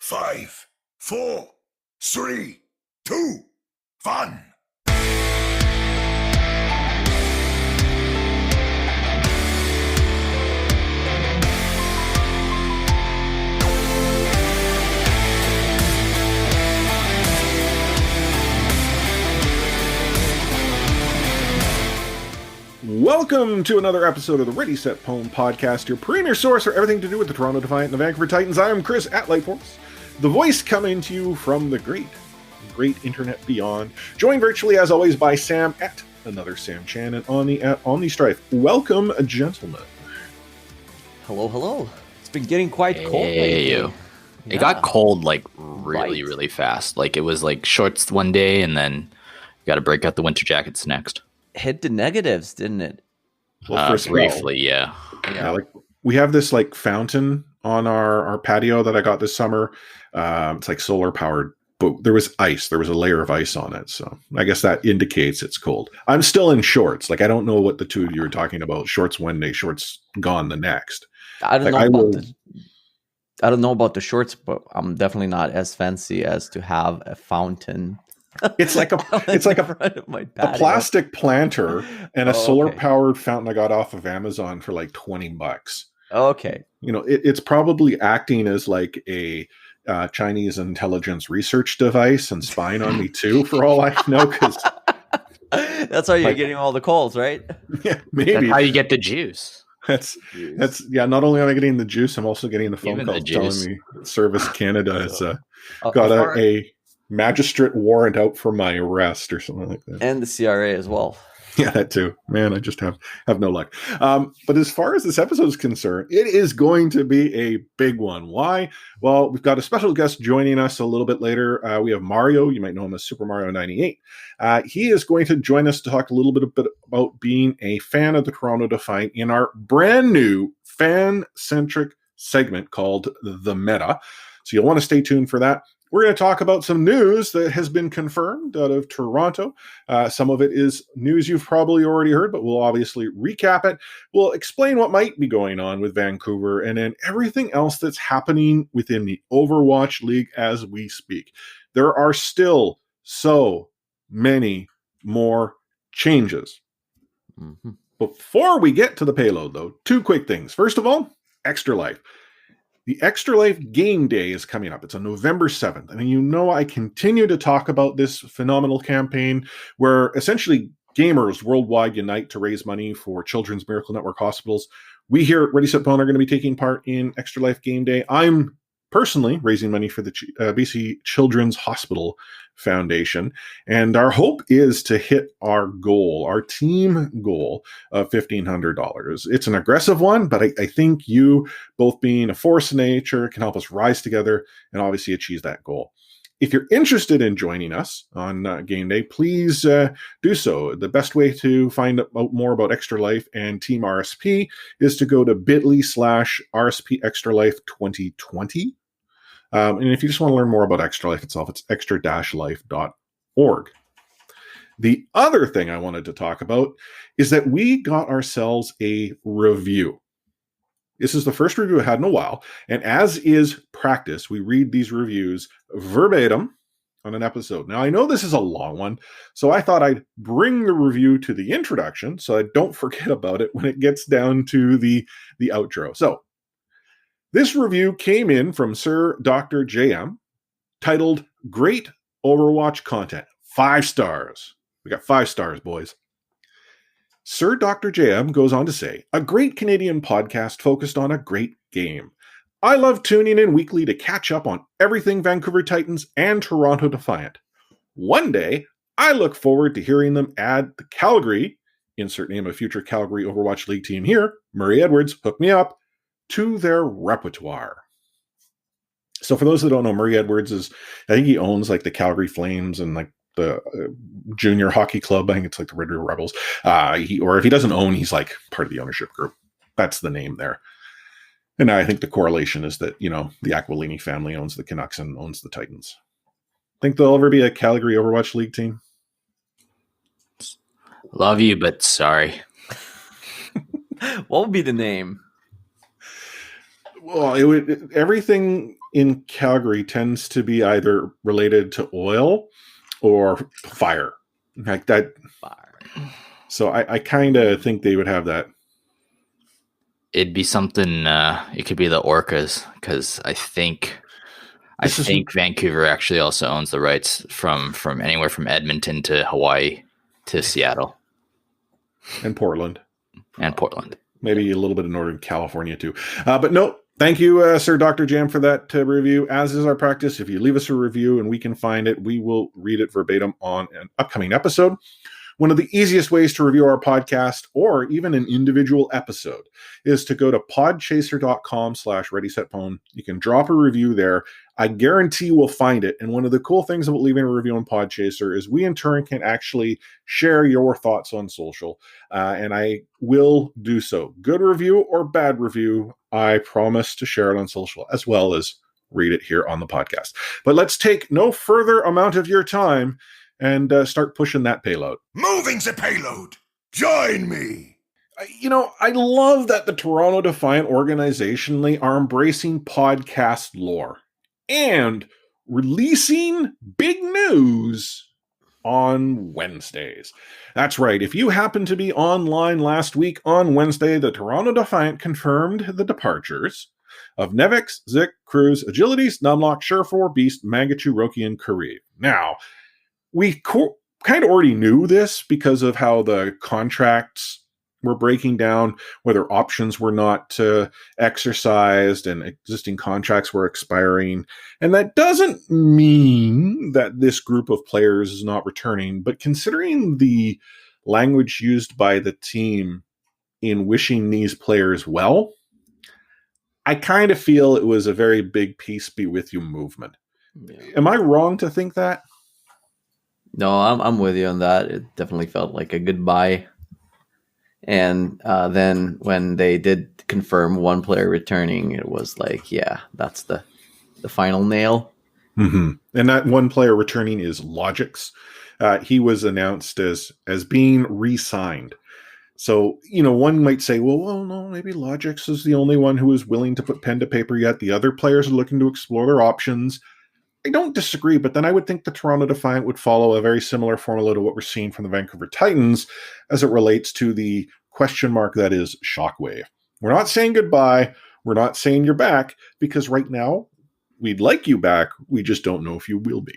5, 4, 3, 2, 1. Welcome to another episode of the Ready, Set, Pwn podcast, your premier source for everything to do with the Toronto Defiant and the Vancouver Titans. I am Chris at Lightforce, the voice coming to you from the great internet beyond. Joined virtually, as always, by Sam at another Sam Chan and Omni at Omni Strife. Welcome, gentlemen. Hello, hello. It's been getting quite cold lately. Yeah. It got cold like really fast. Like it was like shorts one day and then you got to break out the winter jackets next. Hit the negatives, didn't it? Well, first briefly, yeah. Like we have this like fountain on our patio that I got this summer. It's like solar powered, but there was ice. There was a layer of ice on it, so I guess that indicates it's cold. I'm still in shorts. Like I don't know what the two of you are talking about. Shorts one day, shorts gone the next. I don't know about the shorts, but I'm definitely not as fancy as to have a fountain. It's like a plastic planter and a solar powered fountain I got off of Amazon for like $20. Okay. You know, it's probably acting as like a Chinese intelligence research device and spying on me too, for all I know. Because that's how you're getting all the calls, right? Yeah, maybe. That's how you get the juice. That's not only am I getting the juice, I'm also getting the phone calls telling me Service Canada has got a magistrate warrant out for my arrest or something like that. And the CRA as well. Yeah, that too. Man, I just have no luck. But as far as this episode is concerned, it is going to be a big one. Why? Well, we've got a special guest joining us a little bit later. We have Mario. You might know him as Super Mario 98. He is going to join us to talk a little bit about being a fan of the Toronto Defiant in our brand new fan-centric segment called The Meta. So you'll want to stay tuned for that. We're going to talk about some news that has been confirmed out of Toronto. Some of it is news you've probably already heard, but we'll obviously recap it. We'll explain what might be going on with Vancouver and then everything else that's happening within the Overwatch League as we speak. There are still so many more changes. Mm-hmm. Before we get to the payload, though, two quick things. First of all, Extra Life. The Extra Life Game Day is coming up. It's on November 7th. And you know I continue to talk about this phenomenal campaign where essentially gamers worldwide unite to raise money for Children's Miracle Network hospitals. We here at Ready, Set, Pwn are going to be taking part in Extra Life Game Day. I'm personally raising money for the BC Children's Hospital Foundation. And our hope is to hit our goal, our team goal of $1,500. It's an aggressive one, but I think you, both being a force in nature, can help us rise together and obviously achieve that goal. If you're interested in joining us on Game Day, please do so. The best way to find out more about Extra Life and Team RSP is to go to bit.ly/RSP Extra Life 2020. And if you just want to learn more about Extra Life itself, it's extra-life.org. The other thing I wanted to talk about is that we got ourselves a review. This is the first review I had in a while. And as is practice, we read these reviews verbatim on an episode. Now, I know this is a long one, so I thought I'd bring the review to the introduction so I don't forget about it when it gets down to the outro. So, this review came in from Sir Dr. JM, titled Great Overwatch Content. 5 stars. We got 5 stars, boys. Sir Dr. JM goes on to say, a great Canadian podcast focused on a great game. I love tuning in weekly to catch up on everything Vancouver Titans and Toronto Defiant. One day, I look forward to hearing them add the Calgary, insert name of future Calgary Overwatch League team here, Murray Edwards, hook me up, to their repertoire. So for those that don't know, Murray Edwards I think he owns like the Calgary Flames and like the junior hockey club. I think it's like the Red Deer Rebels. Or if he doesn't own, he's like part of the ownership group. That's the name there. And I think the correlation is that, you know, the Aquilini family owns the Canucks and owns the Titans. Think there'll ever be a Calgary Overwatch League team? Love you, but sorry. What would be the name? Well, everything in Calgary tends to be either related to oil or fire. Like that. Fire. So I kind of think they would have that. It'd be something. It could be the Orcas, because I think Vancouver actually also owns the rights from anywhere from Edmonton to Hawaii to Seattle And Portland. Maybe a little bit of Northern California too. But no, thank you, Sir Dr. Jam, for that review. As is our practice, if you leave us a review and we can find it, we will read it verbatim on an upcoming episode. One of the easiest ways to review our podcast or even an individual episode is to go to podchaser.com/readysetpwn. You can drop a review there. I guarantee we'll find it. And one of the cool things about leaving a review on Podchaser is we in turn can actually share your thoughts on social. And I will do so. Good review or bad review, I promise to share it on social as well as read it here on the podcast. But let's take no further amount of your time and start pushing that payload. Moving the payload. Join me. I love that the Toronto Defiant organizationally are embracing podcast lore and releasing big news on Wednesdays. That's right. If you happen to be online last week on Wednesday, the Toronto Defiant confirmed the departures of Nevix, Zik, Cruz, Agilities, Numlock, Surefour, Beast, Mangachu, Roki, and Kareev. Now, we kind of already knew this because of how the contracts were breaking down, whether options were not exercised and existing contracts were expiring. And that doesn't mean that this group of players is not returning, but considering the language used by the team in wishing these players well, I kind of feel it was a very big peace be with you movement. Yeah. Am I wrong to think that? No, I'm with you on that. It definitely felt like a goodbye. And then when they did confirm one player returning, it was like, yeah, that's the final nail. Mm-hmm. And that one player returning is Logix. He was announced as being re-signed. So, one might say, well, no, maybe Logix is the only one who is willing to put pen to paper yet. The other players are looking to explore their options. I don't disagree, but then I would think the Toronto Defiant would follow a very similar formula to what we're seeing from the Vancouver Titans as it relates to the question mark that is Shockwave. We're not saying goodbye. We're not saying you're back, because right now we'd like you back. We just don't know if you will be.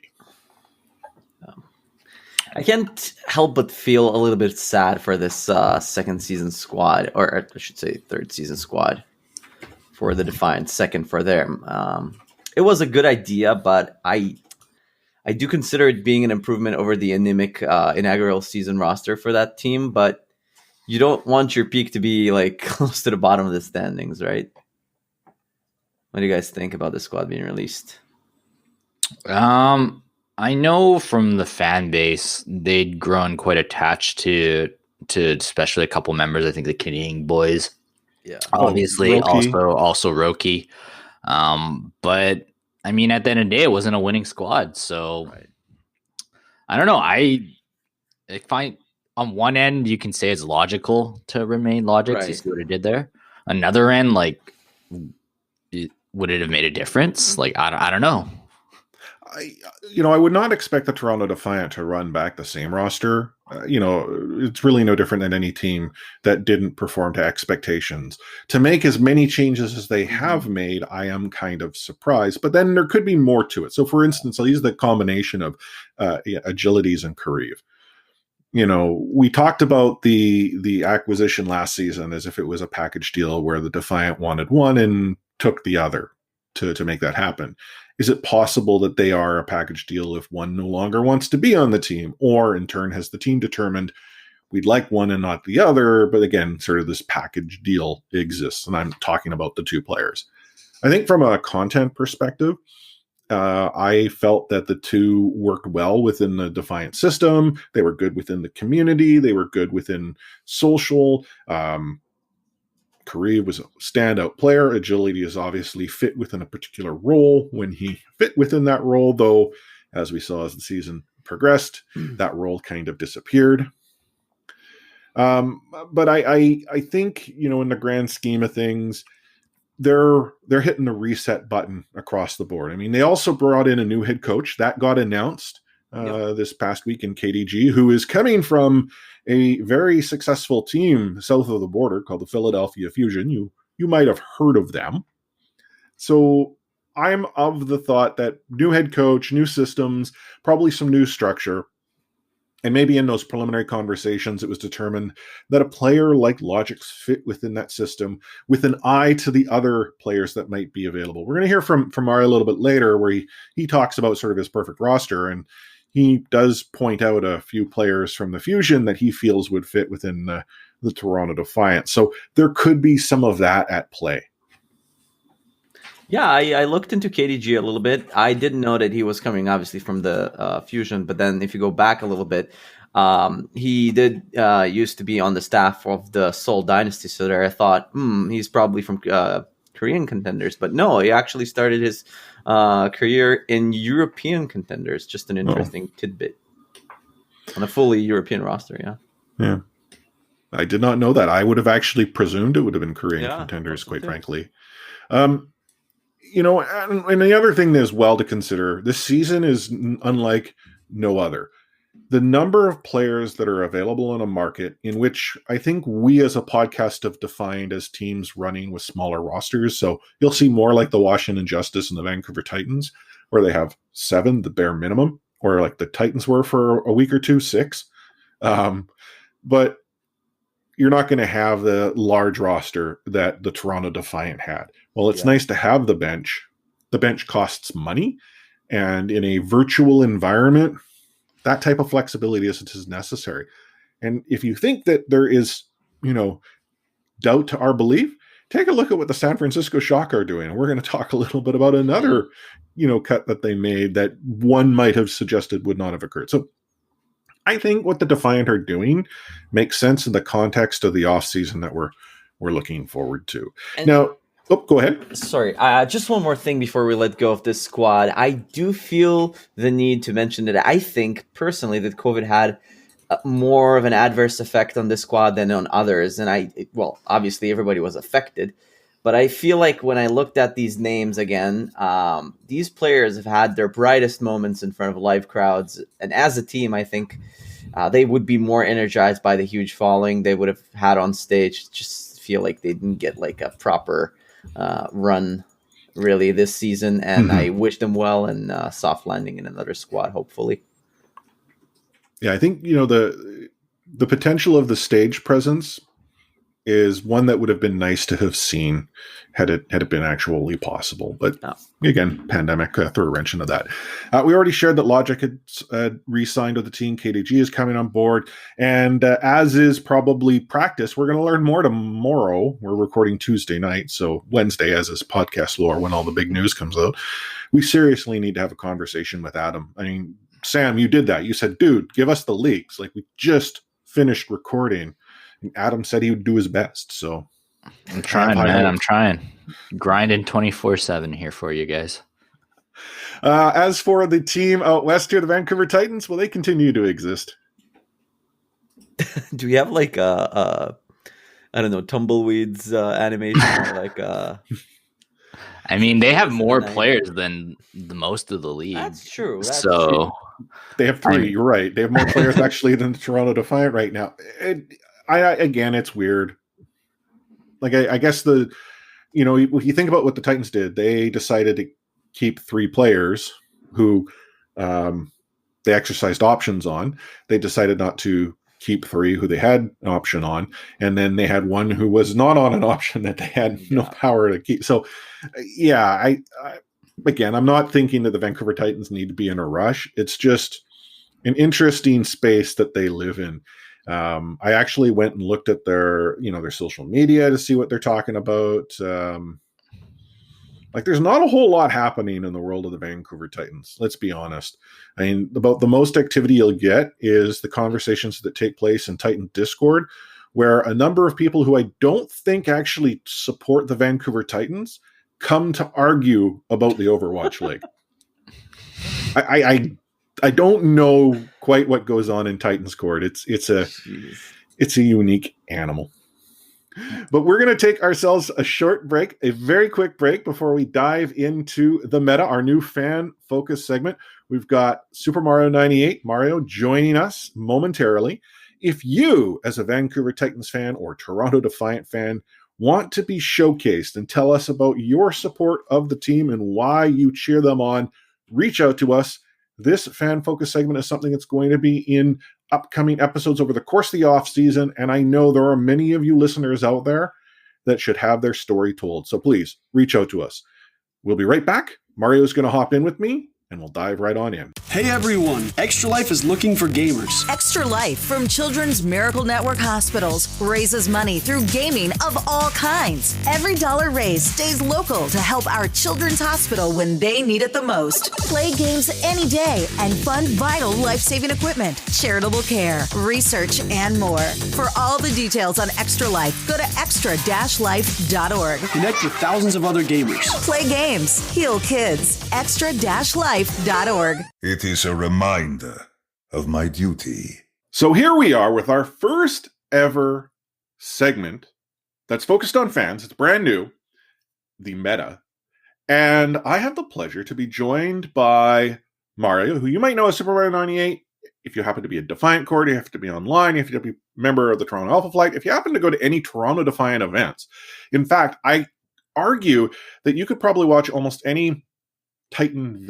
I can't help but feel a little bit sad for this second season squad, or I should say third season squad for the Defiant, second for them. It was a good idea, but I do consider it being an improvement over the anemic inaugural season roster for that team. But you don't want your peak to be like close to the bottom of the standings, right? What do you guys think about the squad being released? I know from the fan base, they'd grown quite attached to especially a couple members. I think the Canadian boys, yeah, obviously, Roki. also Roki. But I mean, at the end of the day, it wasn't a winning squad. So right. I don't know. I find on one end, you can say it's logical to remain Logix. Right. You see what it did there. Another end, like, would it have made a difference? Like, I don't know. I would not expect the Toronto Defiant to run back the same roster. It's really no different than any team that didn't perform to expectations. To make as many changes as they have made, I am kind of surprised. But then there could be more to it. So, for instance, I'll use the combination of Agilities and Kareev. We talked about the acquisition last season as if it was a package deal where the Defiant wanted one and took the other to make that happen. Is it possible that they are a package deal if one no longer wants to be on the team, or in turn has the team determined we'd like one and not the other? But again, sort of this package deal exists, and I'm talking about the two players. I think from a content perspective, I felt that the two worked well within the Defiant system. They were good within the community. They were good within social. Kareev was a standout player. Agility is obviously fit within a particular role when he fit within that role, though, as we saw as the season progressed, that role kind of disappeared. But I think, in the grand scheme of things, they're hitting the reset button across the board. I mean, they also brought in a new head coach that got announced this past week in KDG, who is coming from a very successful team south of the border called the Philadelphia Fusion. You might have heard of them. So I'm of the thought that new head coach, new systems, probably some new structure. And maybe in those preliminary conversations, it was determined that a player like Logix fit within that system with an eye to the other players that might be available. We're going to hear from Mario a little bit later where he talks about sort of his perfect roster, and he does point out a few players from the Fusion that he feels would fit within the Toronto Defiant. So there could be some of that at play. Yeah, I looked into KDG a little bit. I didn't know that he was coming, obviously, from the Fusion. But then if you go back a little bit, he did used to be on the staff of the Seoul Dynasty. So there I thought, he's probably from Korean Contenders. But no, he actually started his career in European Contenders. Just an interesting tidbit. On a fully European roster, Yeah. I did not know that. I would have actually presumed it would have been Korean Contenders, quite frankly. And the other thing as well to consider, this season is unlike no other. The number of players that are available in a market in which I think we as a podcast have defined as teams running with smaller rosters. So you'll see more like the Washington Justice and the Vancouver Titans, where they have 7, the bare minimum, or like the Titans were for a week or two, 6. But you're not going to have the large roster that the Toronto Defiant had. Well, it's nice to have the bench. The bench costs money. And in a virtual environment, that type of flexibility is necessary. And if you think that there is, doubt to our belief, take a look at what the San Francisco Shock are doing. And we're going to talk a little bit about another, cut that they made that one might have suggested would not have occurred. So I think what the Defiant are doing makes sense in the context of the offseason that we're looking forward to. And now, go ahead. Sorry, just one more thing before we let go of this squad. I do feel the need to mention that I think personally that COVID had more of an adverse effect on this squad than on others. And obviously everybody was affected. But I feel like when I looked at these names again, these players have had their brightest moments in front of live crowds. And as a team, I think they would be more energized by the huge following they would have had on stage. Just feel like they didn't get like a proper run really this season. And I wish them well and soft landing in another squad, hopefully. Yeah, I think, the potential of the stage presence is one that would have been nice to have seen had it been actually possible. But again, pandemic threw a wrench into that. We already shared that Logix had re-signed with the team. KDG is coming on board. And as is probably practice, we're going to learn more tomorrow. We're recording Tuesday night, so Wednesday, as is podcast lore, when all the big news comes out. We seriously need to have a conversation with Adam. I mean, Sam, you did that. You said, dude, give us the leaks. Like, we just finished recording. And Adam said he would do his best. So I'm trying, man. I'm trying. Grinding 24/7 here for you guys. As for the team out west here, the Vancouver Titans, well, they continue to exist. Do we have like I don't know, tumbleweeds animation? I mean, they have more players than most of the league. That's true. True. They have 3. You're right. They have more players actually than the Toronto Defiant right now. Again, it's weird. Like, I guess if you think about what the Titans did, they decided to keep 3 players who they exercised options on. They decided not to keep 3 who they had an option on. And then they had one who was not on an option that they had no power to keep. So, again, I'm not thinking that the Vancouver Titans need to be in a rush. It's just an interesting space that they live in. I actually went and looked at their social media to see what they're talking about. There's not a whole lot happening in the world of the Vancouver Titans. Let's be honest. I mean, about the most activity you'll get is the conversations that take place in Titan Discord, where a number of people who I don't think actually support the Vancouver Titans come to argue about the Overwatch League. I don't know quite what goes on in Titans Court. It's a unique animal. But we're going to take ourselves a short break, a very quick break before we dive into the meta, our new fan focus segment. We've got Super Mario 98, Mario, joining us momentarily. If you, as a Vancouver Titans fan or Toronto Defiant fan, want to be showcased and tell us about your support of the team and why you cheer them on, reach out to us. This fan focus segment is something that's going to be in upcoming episodes over the course of the off season, and I know there are many of you listeners out there that should have their story told. So please reach out to us. We'll be right back. Mario's going to hop in with me, and we'll dive right on in. Hey everyone, Extra Life is looking for gamers. Extra Life from Children's Miracle Network Hospitals raises money through gaming of all kinds. Every dollar raised stays local to help our children's hospital when they need it the most. Play games any day and fund vital life-saving equipment, charitable care, research, and more. For all the details on Extra Life, go to extra-life.org. Connect with thousands of other gamers. Play games, heal kids. Extra-life.org. It is a reminder of my duty. So here we are with our first ever segment that's focused on fans. It's brand new, the meta. And I have the pleasure to be joined by Mario, who you might know as Super Mario 98. If you happen to be a Defiant core, you have to be online. You have to be a member of the Toronto Alpha Flight. If you happen to go to any Toronto Defiant events. In fact, I argue that you could probably watch almost any Defiant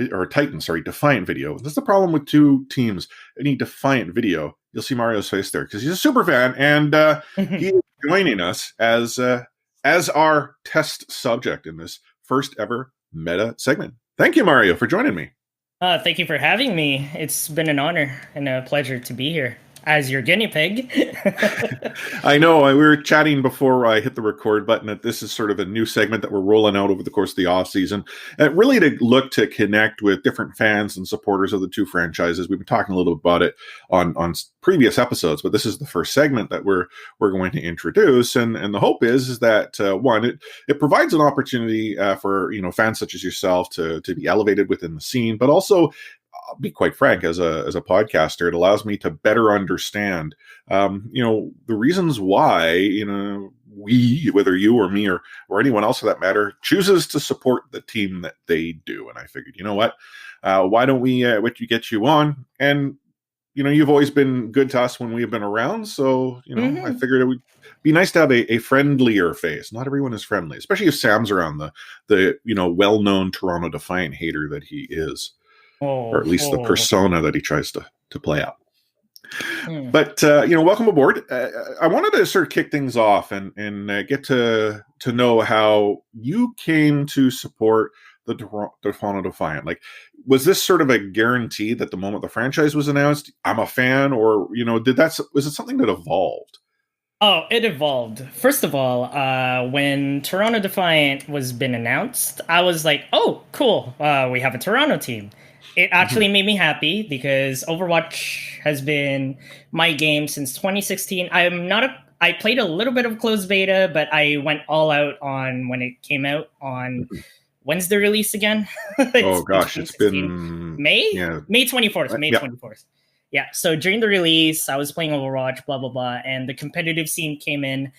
video. That's the problem with two teams. Any Defiant video, you'll see Mario's face there because he's a super fan, and he is joining us as our test subject in this first ever meta segment. Thank you, Mario, for joining me. Thank you for having me. It's been an honor and a pleasure to be here as your guinea pig. I know. We were chatting before I hit the record button that this is sort of a new segment that we're rolling out over the course of the off season, and really to look to connect with different fans and supporters of the two franchises. We've been talking a little bit about it on previous episodes, but this is the first segment that we're going to introduce, and the hope is that one, it provides an opportunity for fans such as yourself to be elevated within the scene, but also, I'll be quite frank, as a podcaster, it allows me to better understand, the reasons why, we, whether you or me or anyone else for that matter, chooses to support the team that they do. And I figured, you know what, why don't we get you on? And, you've always been good to us when we've been around. So, I figured it would be nice to have a friendlier face. Not everyone is friendly, especially if Sam's around the well-known Toronto Defiant hater that he is. Or at least the persona that he tries to play out. But, welcome aboard. I wanted to sort of kick things off and get to know how you came to support the Toronto Defiant. Like, was this sort of a guarantee that the moment the franchise was announced, I'm a fan, or, was it something that evolved? Oh, it evolved. First of all, when Toronto Defiant was been announced, I was like, oh, cool. We have a Toronto team. It actually made me happy because Overwatch has been my game since 2016. I played a little bit of closed beta, but I went all out on when it came out on when's the release again? It's been May? Yeah. May 24th. May 24th. Yeah. So during the release, I was playing Overwatch, blah, blah, blah, and the competitive scene came in.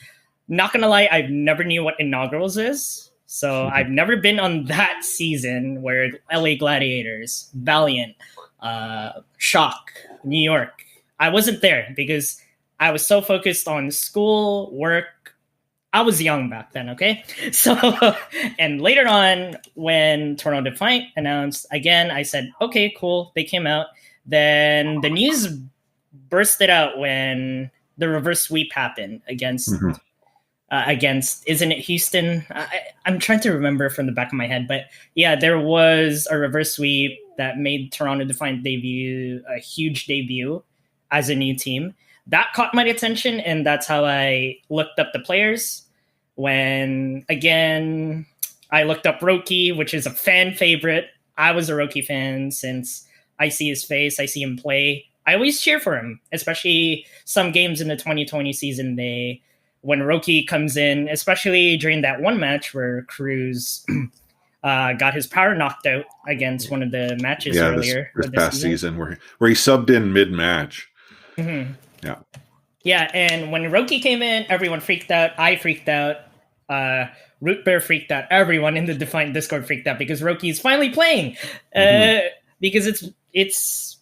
Not gonna lie, I've never knew what inaugurals is. So I've never been on that season where LA Gladiators, Valiant, Shock, New York. I wasn't there because I was so focused on school, work. I was young back then, okay? So, and later on, when Toronto Defiant announced, again, I said, okay, cool. They came out. Then the news bursted out when the reverse sweep happened against... isn't it Houston? I'm trying to remember from the back of my head, but yeah, there was a reverse sweep that made Toronto Defiant debut a huge debut as a new team. That caught my attention, and that's how I looked up the players. When, again, I looked up Roki, which is a fan favorite. I was a Roki fan since I see his face, I see him play. I always cheer for him, especially some games in the 2020 season. When Roki comes in, especially during that one match where Cruz got his power knocked out against one of the matches earlier this past season where he subbed in mid-match. Mm-hmm. Yeah. Yeah, and when Roki came in, everyone freaked out. I freaked out. Root Bear freaked out. Everyone in the Defiant Discord freaked out because Roki is finally playing. Because it's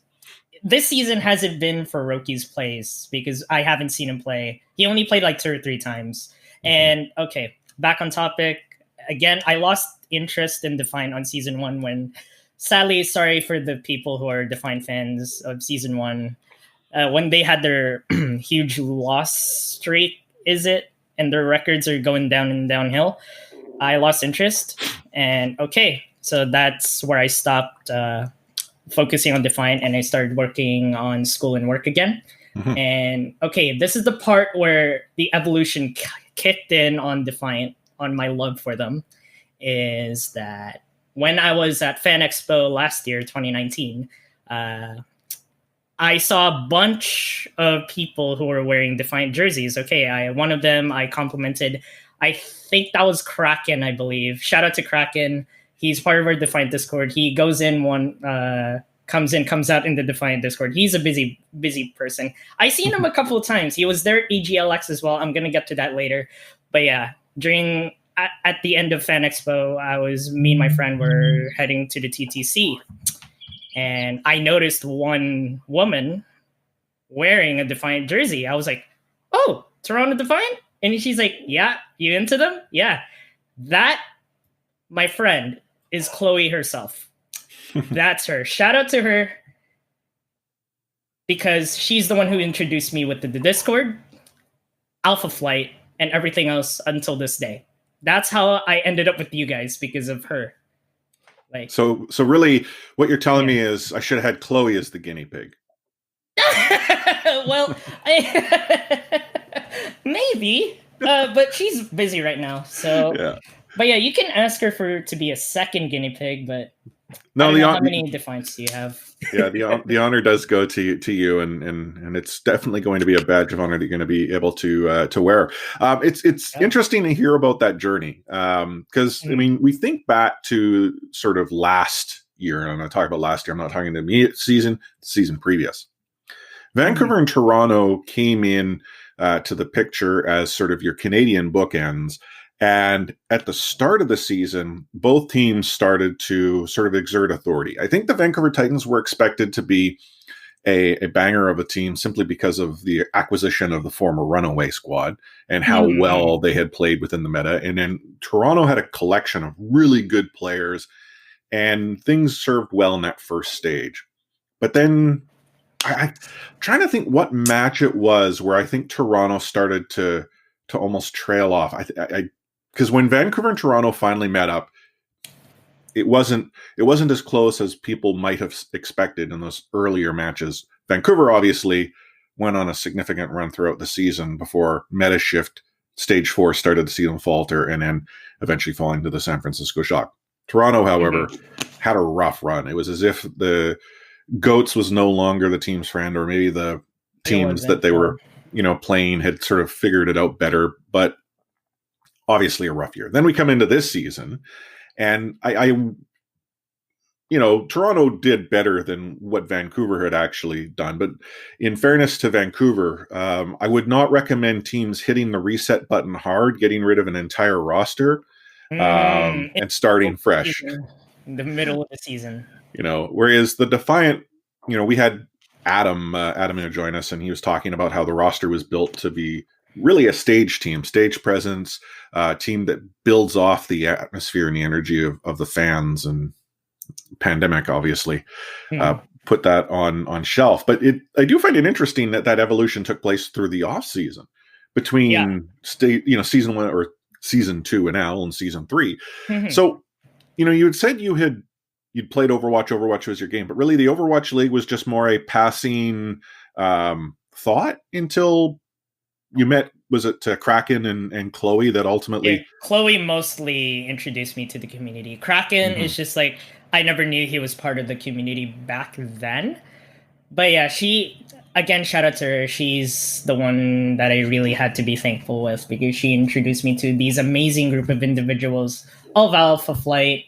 this season hasn't been for Roki's plays because I haven't seen him play. He only played like 2 or 3 times. And okay, back on topic. Again, I lost interest in Defiant on season 1 when, sadly, sorry for the people who are Defiant fans of season 1, when they had their huge loss streak, and their records are going down and downhill, I lost interest. And okay, so that's where I stopped focusing on Defiant, and I started working on school and work again. And okay, this is the part where the evolution kicked in on Defiant, on my love for them, is that when I was at Fan Expo last year, 2019, I saw a bunch of people who were wearing Defiant jerseys. Okay, one of them I complimented. I think that was Kraken, I believe. Shout out to Kraken. He's part of our Defiant Discord. He goes in comes in, comes out in the Defiant Discord. He's a busy person. I seen him a couple of times. He was there at EGLX as well. I'm gonna get to that later. But yeah, at the end of Fan Expo, me and my friend were heading to the TTC. And I noticed one woman wearing a Defiant jersey. I was like, oh, Toronto Defiant? And she's like, yeah, you into them? Yeah. That, my friend, is Chloe herself. That's her. Shout out to her. Because she's the one who introduced me with the Discord, Alpha Flight, and everything else until this day. That's how I ended up with you guys, because of her. Like, so really, what you're telling me is I should have had Chloe as the guinea pig. Well, maybe, but she's busy right now. So, yeah. But yeah, you can ask her to be a second guinea pig. But no, how many Defiants do you have? Yeah, the honor does go to you, and it's definitely going to be a badge of honor that you're going to be able to wear. It's interesting to hear about that journey, because I mean, we think back to sort of last year, and I'm going to talk about last year. I'm not talking the immediate season previous. Vancouver and Toronto came in to the picture as sort of your Canadian bookends. And at the start of the season, both teams started to sort of exert authority. I think the Vancouver Titans were expected to be a banger of a team simply because of the acquisition of the former Runaway squad and how well they had played within the meta. And then Toronto had a collection of really good players, and things served well in that first stage. But then I'm trying to think what match it was where I think Toronto started to almost trail off. Because when Vancouver and Toronto finally met up, it wasn't as close as people might have expected in those earlier matches. Vancouver obviously went on a significant run throughout the season before meta shift stage 4 started to see them falter, and then eventually falling to the San Francisco Shock. Toronto, however, had a rough run. It was as if the Goats was no longer the team's friend, or maybe the teams that they were playing had sort of figured it out better, but obviously a rough year. Then we come into this season, and Toronto did better than what Vancouver had actually done. But in fairness to Vancouver, I would not recommend teams hitting the reset button hard, getting rid of an entire roster, and starting fresh. In the middle of the season. Whereas the Defiant, we had Adam join us, and he was talking about how the roster was built to be really a stage team, stage presence, team that builds off the atmosphere and the energy of the fans, and pandemic obviously put that on shelf. But I do find it interesting that evolution took place through the off season between season 1 or season 2 and now in season 3. So, you had said you'd played Overwatch. Overwatch was your game, but really the Overwatch League was just more a passing thought until you met, was it Kraken and Chloe that ultimately... Yeah, Chloe mostly introduced me to the community. Kraken is just like, I never knew he was part of the community back then. But yeah, again, shout out to her. She's the one that I really had to be thankful with, because she introduced me to these amazing group of individuals of Alpha Flight,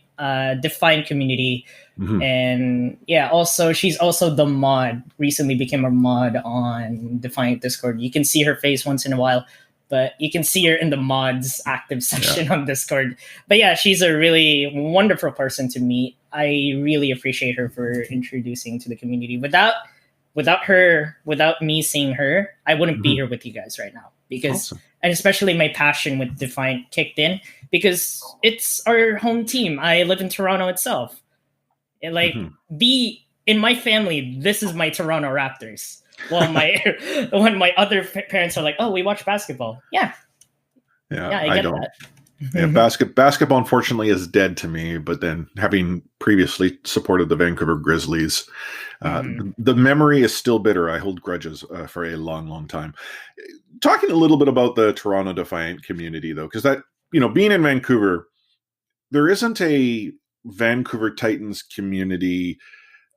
Defiant community. And yeah, also she's also the mod, recently became a mod on Defiant Discord. You can see her face once in a while, but you can see her in the mods active section on Discord. But yeah, she's a really wonderful person to meet. I really appreciate her for introducing to the community. Without her, without me seeing her, I wouldn't be here with you guys right now, because and especially my passion with Defiant kicked in because it's our home team. I live in Toronto itself. And like in my family, this is my Toronto Raptors. Well, when my other parents are like, "Oh, we watch basketball." Yeah, I don't. That. Yeah, basketball unfortunately is dead to me. But then, having previously supported the Vancouver Grizzlies, the memory is still bitter. I hold grudges for a long, long time. Talking a little bit about the Toronto Defiant community, though, because that, being in Vancouver, there isn't a Vancouver Titans community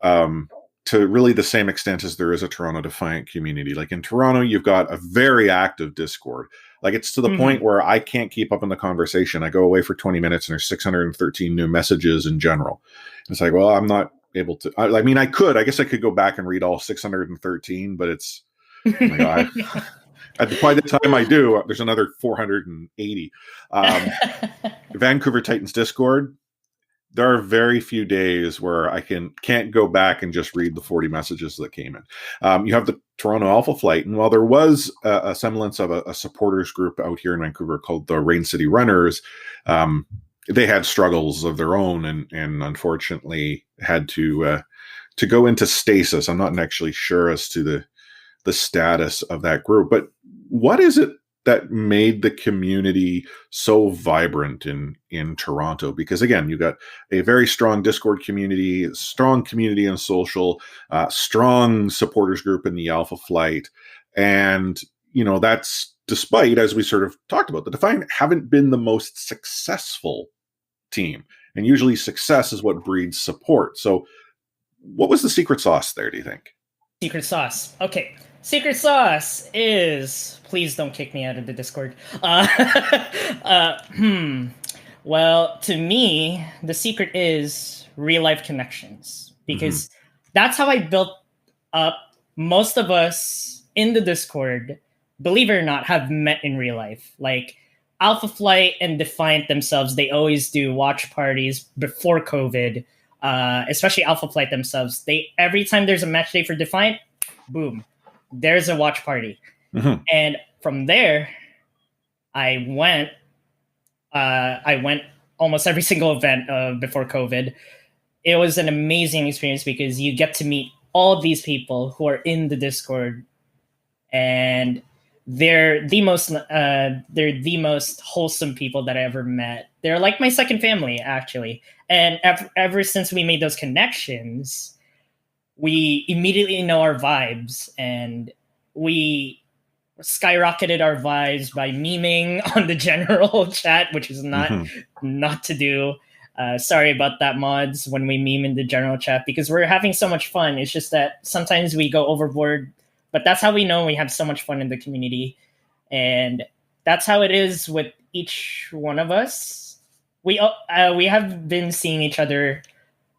to really the same extent as there is a Toronto Defiant community. Like in Toronto, you've got a very active Discord. Like it's to the point where I can't keep up in the conversation. I go away for 20 minutes and there's 613 new messages in general. And it's like, well, I'm not able to. I mean, I guess I could go back and read all 613, but it's, oh my God. By the time I do, there's another 480. Vancouver Titans Discord. There are very few days where I can't go back and just read the 40 messages that came in. You have the Toronto Alpha Flight, and while there was a semblance of a supporters group out here in Vancouver called the Rain City Runners, they had struggles of their own, and unfortunately had to go into stasis. I'm not actually sure as to the status of that group, but what is it that made the community so vibrant in Toronto? Because again, you got a very strong Discord community, strong community on social, strong supporters group in the Alpha Flight. And, that's despite, as we sort of talked about, the Defiant haven't been the most successful team. And usually success is what breeds support. So what was the secret sauce there, do you think? Secret sauce. Okay. Secret sauce is, please don't kick me out of the Discord. Well, to me, the secret is real life connections, because that's how I built up. Most of us in the Discord, believe it or not, have met in real life. Like Alpha Flight and Defiant themselves, they always do watch parties before COVID, especially Alpha Flight themselves. Every time there's a match day for Defiant, boom, there's a watch party. And from there, I went almost every single event before COVID. It was an amazing experience because you get to meet all these people who are in the Discord, and they're the most wholesome people that I ever met. They're like my second family, actually. And ever since we made those connections, we immediately know our vibes, and we skyrocketed our vibes by memeing on the general chat, which is not to do. Sorry about that, mods, when we meme in the general chat, because we're having so much fun. It's just that sometimes we go overboard, but that's how we know we have so much fun in the community. And that's how it is with each one of us. We have been seeing each other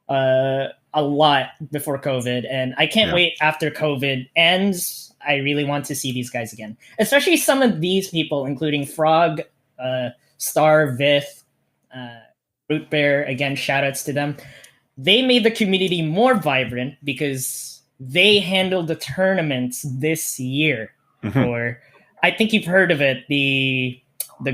a lot before COVID, and I can't wait after COVID ends. I really want to see these guys again, especially some of these people, including Frog, Star, Vith, Root Bear. Again, shout outs to them. They made the community more vibrant because they handled the tournaments this year. Or I think you've heard of it, the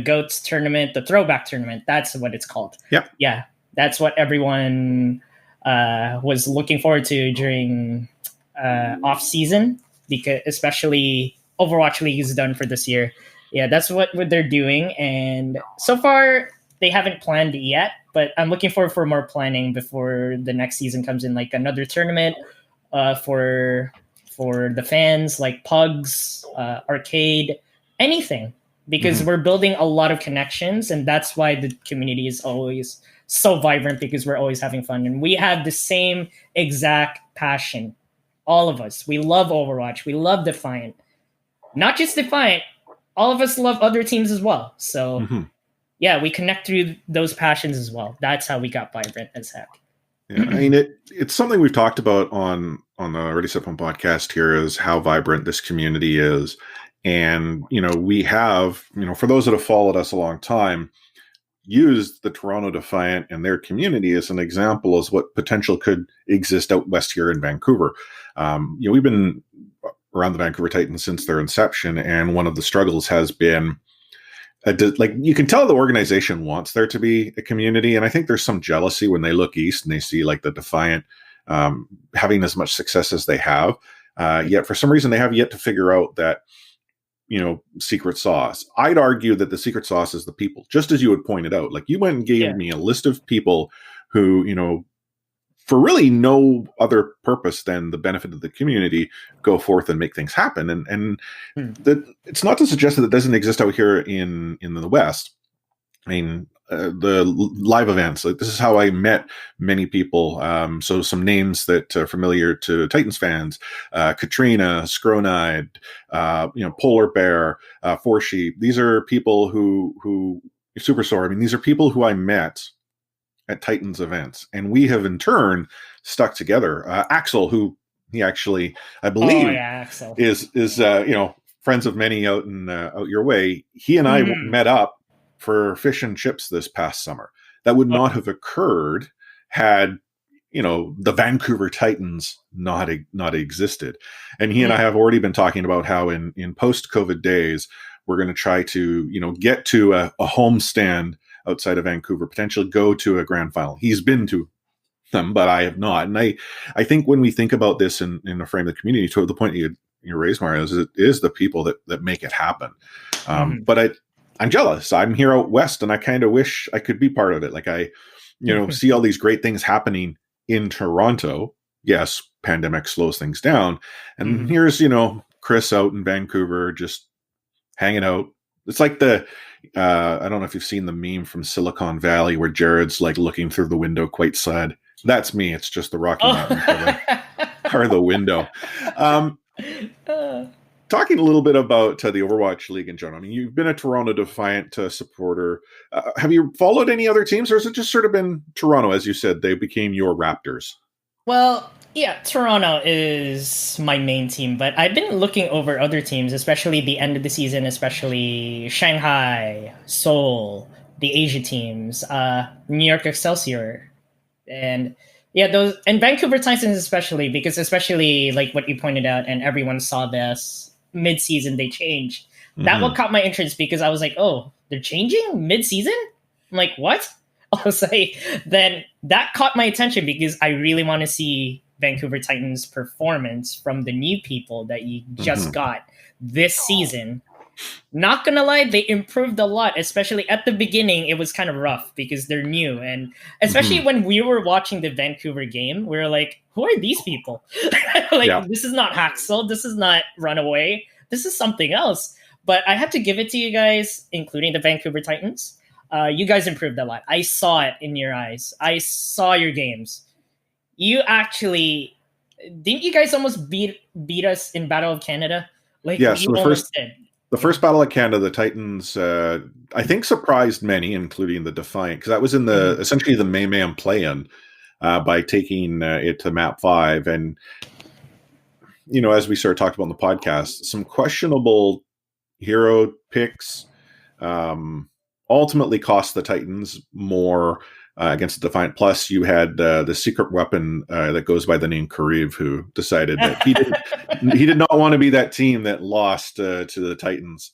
GOATS tournament, the throwback tournament. That's what it's called. Yeah, that's what everyone was looking forward to during off season, because especially Overwatch League is done for this year. Yeah, that's what they're doing, and so far they haven't planned it yet, but I'm looking forward for more planning before the next season comes in, like another tournament for the fans, like Pugs, Arcade, anything, because we're building a lot of connections, and that's why the community is always so vibrant, because we're always having fun, and we have the same exact passion. All of us, we love Overwatch, we love Defiant. Not just Defiant, all of us love other teams as well. So yeah, we connect through those passions as well. That's how we got vibrant as heck. Yeah, I mean, it's something we've talked about on the Ready Set Phone podcast here, is how vibrant this community is. And, we have, for those that have followed us a long time, used the Toronto Defiant and their community as an example as what potential could exist out west here in Vancouver. We've been around the Vancouver Titans since their inception, and one of the struggles has been you can tell the organization wants there to be a community, and I think there's some jealousy when they look east and they see like the Defiant having as much success as they have. Yet for some reason they have yet to figure out that secret sauce. I'd argue that the secret sauce is the people, just as you had pointed out. Like, you went and gave me a list of people who, for really no other purpose than the benefit of the community, go forth and make things happen. And that it's not to suggest that it doesn't exist out here in the West. I mean, the live events, like, this is how I met many people. So some names that are familiar to Titans fans: Katrina, Scronide, Polar Bear, Four Sheep. These are people who Superstore. I mean, these are people who I met at Titans events, and we have in turn stuck together. Axel, who he actually, I believe, is friends of many out your way. He and I met up for fish and chips this past summer. That would not have occurred had the Vancouver Titans not existed. And he and I have already been talking about how in post-COVID days we're going to try to get to a homestand outside of Vancouver, potentially go to a grand final. He's been to them, but I have not. And I think when we think about this in a frame of the community, to the point you raised, Mario, is the people that make it happen. But I'm jealous. I'm here out west, and I kind of wish I could be part of it. Like, I, see all these great things happening in Toronto. Yes, pandemic slows things down. And here's, Chris out in Vancouver just hanging out. It's like I don't know if you've seen the meme from Silicon Valley where Jared's like looking through the window quite sad. That's me. It's just the Rocky Mountains are the window. Talking a little bit about the Overwatch League in general. I mean, you've been a Toronto Defiant supporter. Have you followed any other teams, or has it just sort of been Toronto? As you said, they became your Raptors. Well, yeah, Toronto is my main team, but I've been looking over other teams, especially the end of the season, especially Shanghai, Seoul, the Asia teams, New York Excelsior, and those, and Vancouver Titans especially, because especially like what you pointed out, and everyone saw this mid-season, they changed. That what caught my interest, because I was like, oh, they're changing mid-season? I'm like, what? I was like, then that caught my attention, because I really want to see Vancouver Titans performance from the new people that you just got this season. Not gonna lie, they improved a lot, especially at the beginning. It was kind of rough because they're new, and especially when we were watching the Vancouver game, we were like, who are these people? This is not Haxel, this is not Runaway, this is something else. But I have to give it to you guys, including the Vancouver Titans. You guys improved a lot. I saw it in your eyes. I saw your games. You actually, didn't you guys almost beat us in Battle of Canada? Like, yeah, you so almost did. The first Battle of Canada, the Titans, I think, surprised many, including the Defiant, because that was in essentially the Mayman play-in by taking it to map 5. And, as we sort of talked about on the podcast, some questionable hero picks ultimately cost the Titans more against the Defiant. Plus, you had the secret weapon that goes by the name Kariv, who decided that he did not want to be that team that lost to the Titans.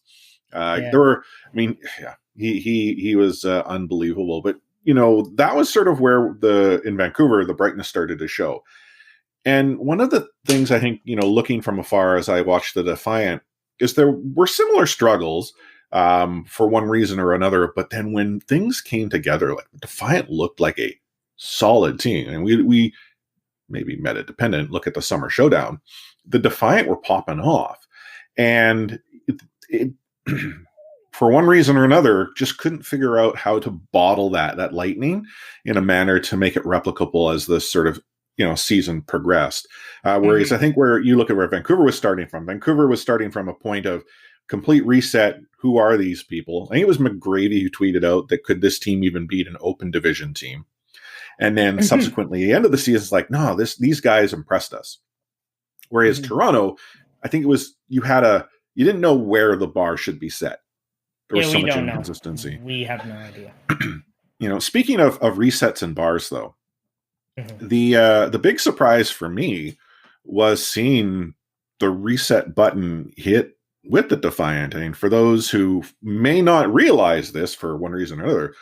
There were, he was unbelievable. But that was sort of where in Vancouver the brightness started to show. And one of the things I think, looking from afar as I watched the Defiant, is there were similar struggles. For one reason or another, but then when things came together, like Defiant looked like a solid team, and we maybe meta dependent. Look at the Summer Showdown, the Defiant were popping off, and it for one reason or another, just couldn't figure out how to bottle that lightning in a manner to make it replicable as this sort of season progressed. Whereas I think where you look at where Vancouver was starting from a point of, complete reset. Who are these people? I think it was McGrady who tweeted out that could this team even beat an open division team? And then subsequently, the end of the season is like, no, these guys impressed us. Whereas Toronto, I think it was you didn't know where the bar should be set. There was so much inconsistency. We have no idea. Speaking of resets and bars, though, the big surprise for me was seeing the reset button hit with the Defiant. I mean, for those who may not realize this for one reason or another,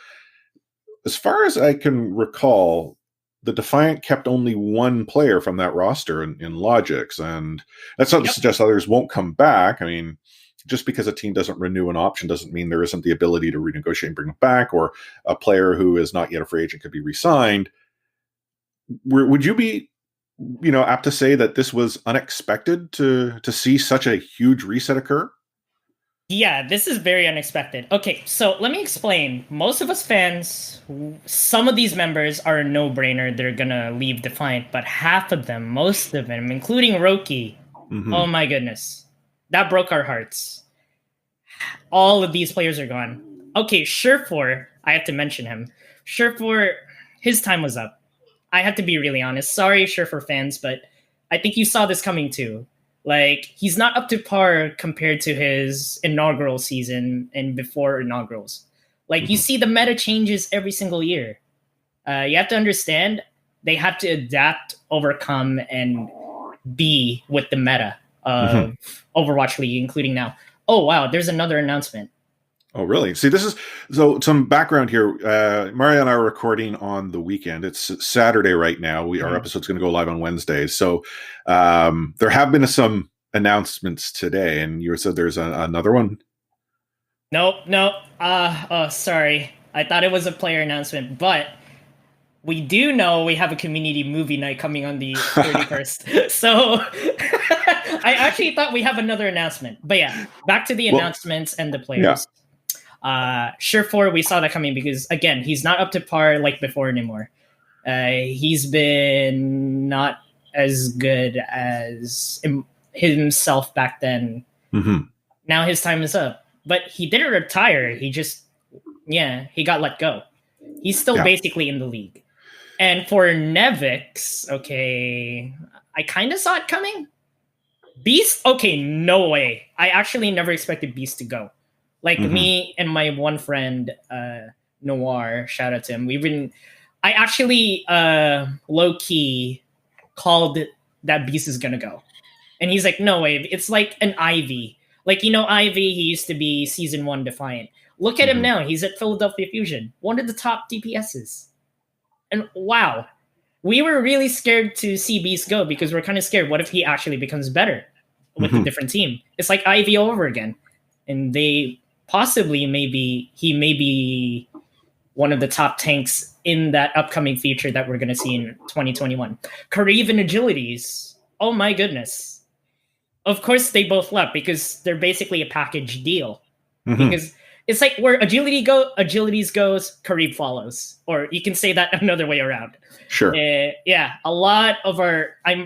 as far as I can recall, the Defiant kept only one player from that roster in Logix, and that's not to suggest others won't come back. I mean, just because a team doesn't renew an option doesn't mean there isn't the ability to renegotiate and bring them back, or a player who is not yet a free agent could be re-signed. Would you be, apt to say that this was unexpected to see such a huge reset occur? Yeah, this is very unexpected. Okay, so let me explain. Most of us fans, some of these members are a no-brainer. They're going to leave Defiant, but half of them, most of them, including Roki, oh my goodness, that broke our hearts. All of these players are gone. Okay, Surefour, I have to mention him. Surefour, his time was up. I have to be really honest. Sorry, Surefour fans, but I think you saw this coming too. Like, he's not up to par compared to his inaugural season and before inaugurals. Like, you see the meta changes every single year. You have to understand, they have to adapt, overcome, and be with the meta of Overwatch League, including now. Oh, wow, there's another announcement. Oh, really? See, so some background here. Mario and I are recording on the weekend. It's Saturday right now. Our episode's going to go live on Wednesday. So there have been some announcements today, and you said there's another one? Nope. Sorry. I thought it was a player announcement, but we do know we have a community movie night coming on the 31st. So I actually thought we have another announcement. But yeah, back to the announcements and the players. Yeah. Surefour, we saw that coming because, again, he's not up to par like before anymore. He's been not as good as himself back then. Now his time is up. But he didn't retire. He just, he got let go. He's still basically in the league. And for Nevix, okay, I kind of saw it coming. Beast, okay, no way. I actually never expected Beast to go. Like me and my one friend, Noir, shout out to him. I actually low-key called that Beast is gonna go. And he's like, no way, it's like an Ivy. Like, Ivy, he used to be Season 1 Defiant. Look at him now, he's at Philadelphia Fusion, one of the top DPSs. And wow, we were really scared to see Beast go because we're kind of scared. What if he actually becomes better with a different team? It's like Ivy all over again. And they possibly he may be one of the top tanks in that upcoming feature that we're going to see in 2021. Kariv and Agilities. Oh my goodness. Of course they both left because they're basically a package deal. Because it's like where Agilities goes, Kariv follows. Or you can say that another way around. Sure. I'm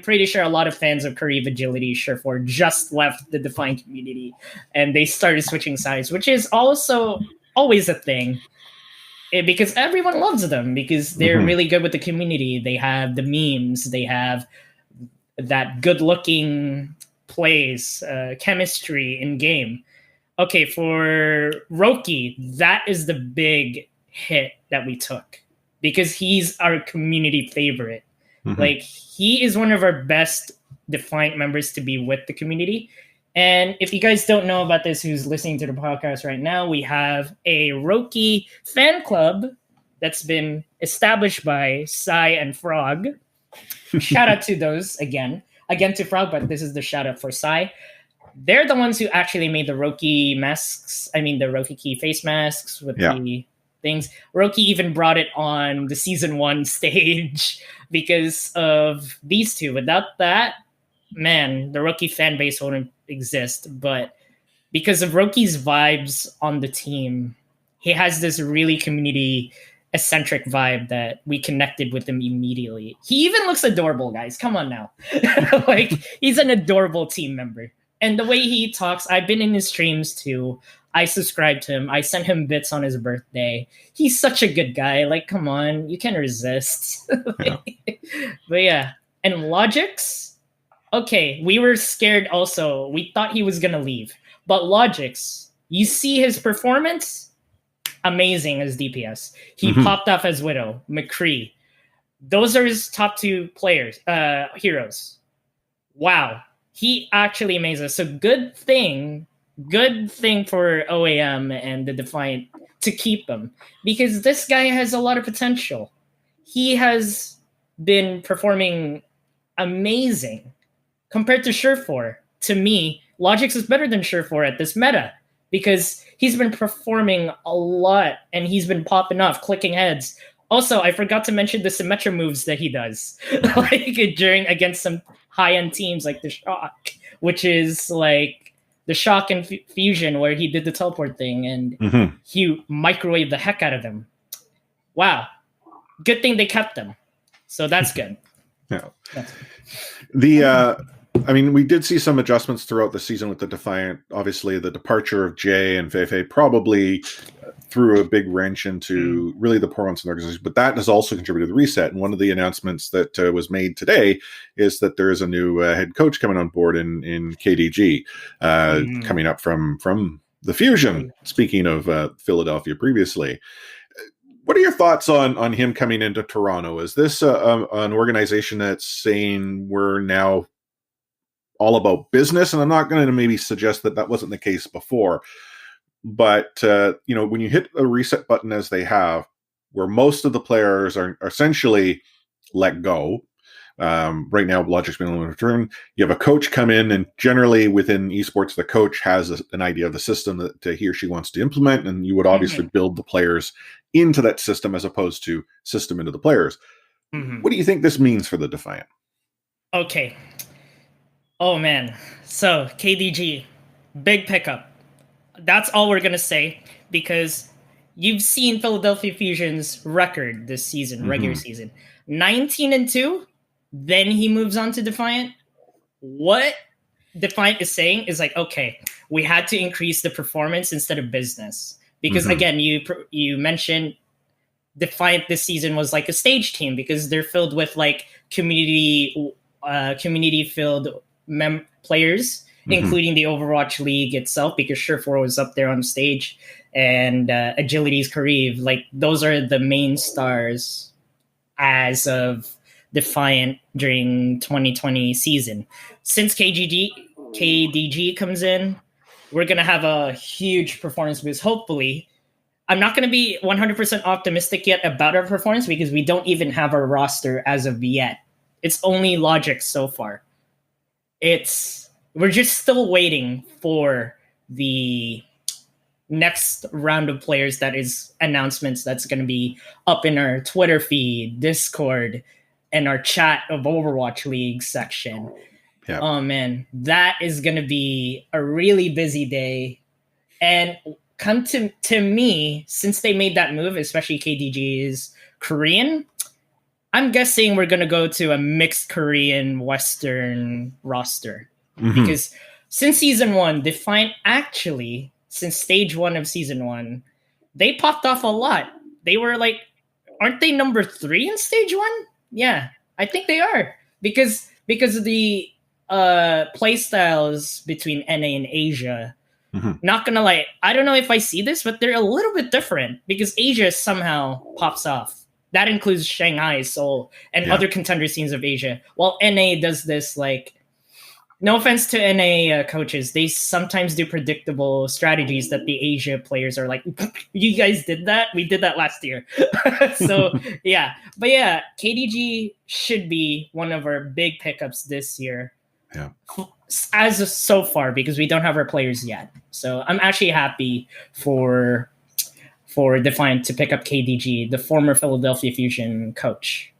pretty sure a lot of fans of Kariv, Agility, Surefour just left the Defiant community and they started switching sides, which is also always a thing. Because everyone loves them because they're really good with the community. They have the memes. They have that good-looking plays, chemistry in game. Okay, for Roki, that is the big hit that we took because he's our community favorite. Like, he is one of our best Defiant members to be with the community. And if you guys don't know about this, who's listening to the podcast right now, we have a Roki fan club that's been established by Sai and Frog. Shout out to those again to Frog, but this is the shout out for Sai. They're the ones who actually made the Roki masks. I mean, the Roki key face masks with the things. Roki even brought it on the Season 1 stage because of these two. Without that, man, the Roki fan base wouldn't exist. But because of Roki's vibes on the team, he has this really community-eccentric vibe that we connected with him immediately. He even looks adorable, guys. Come on now. Like, he's an adorable team member. And the way he talks, I've been in his streams too. I subscribe to him. I sent him bits on his birthday. He's such a good guy. Like, come on, you can't resist. Yeah. But yeah, and Logix. Okay, we were scared also. We thought he was gonna leave, but Logix, you see his performance, amazing as DPS. He popped off as Widow, McCree. Those are his top 2 players, heroes. Wow, he actually amazes. So good thing for OAM and the Defiant to keep him, because this guy has a lot of potential. He has been performing amazing compared to Surefour. To me, Logix is better than Surefour at this meta because he's been performing a lot and he's been popping off, clicking heads. Also, I forgot to mention the Symmetra moves that he does, like against some high-end teams like the Shock, which is like the Shock and Fusion, where he did the teleport thing and he microwaved the heck out of them. Wow, good thing they kept them. So that's good. Yeah. I mean, we did see some adjustments throughout the season with the Defiant. Obviously, the departure of Jay and Feifei probably threw a big wrench into really the performance of the organization, but that has also contributed to the reset. And one of the announcements that was made today is that there is a new head coach coming on board in KDG, coming up from the Fusion, speaking of Philadelphia previously. What are your thoughts on him coming into Toronto? Is this an organization that's saying we're now all about business? And I'm not going to maybe suggest that wasn't the case before, but when you hit a reset button as they have, where most of the players are essentially let go. Right now, Logic's been on return. You have a coach come in, and generally within esports, the coach has an idea of the system that he or she wants to implement, and you would obviously build the players into that system as opposed to system into the players. What do you think this means for the Defiant? Okay. Oh, man. So, KDG, big pickup. That's all we're going to say, because you've seen Philadelphia Fusion's record this season, regular season. 19-2, then he moves on to Defiant. What Defiant is saying is like, okay, we had to increase the performance instead of business. Because again, you mentioned Defiant this season was like a stage team because they're filled with like community filled players, including the Overwatch League itself, because Surefour was up there on stage, and Agility's Kariv. Like, those are the main stars as of Defiant during 2020 season. Since KDG comes in, we're going to have a huge performance boost, hopefully. I'm not going to be 100% optimistic yet about our performance because we don't even have our roster as of yet. It's only Logix so far. We're just still waiting for the next round of players that is announcements that's going to be up in our Twitter feed, Discord, and our chat of Overwatch League section. Yeah. Oh man, that is going to be a really busy day. And come to me, since they made that move, especially KDG is Korean, I'm guessing we're going to go to a mixed Korean Western roster. Because since season 1, Defiant actually, since stage 1 of season 1, they popped off a lot. They were like, aren't they number 3 in stage 1? Yeah, I think they are. Because of the play styles between NA and Asia. Not gonna lie, I don't know if I see this, but they're a little bit different because Asia somehow pops off. That includes Shanghai, Seoul, and other contender scenes of Asia. While NA does this, like, no offense to NA coaches, they sometimes do predictable strategies that the Asia players are like, you guys did that? We did that last year. So, yeah. But yeah, KDG should be one of our big pickups this year. Yeah. As of so far, because we don't have our players yet. So I'm actually happy for Defiant to pick up KDG, the former Philadelphia Fusion coach.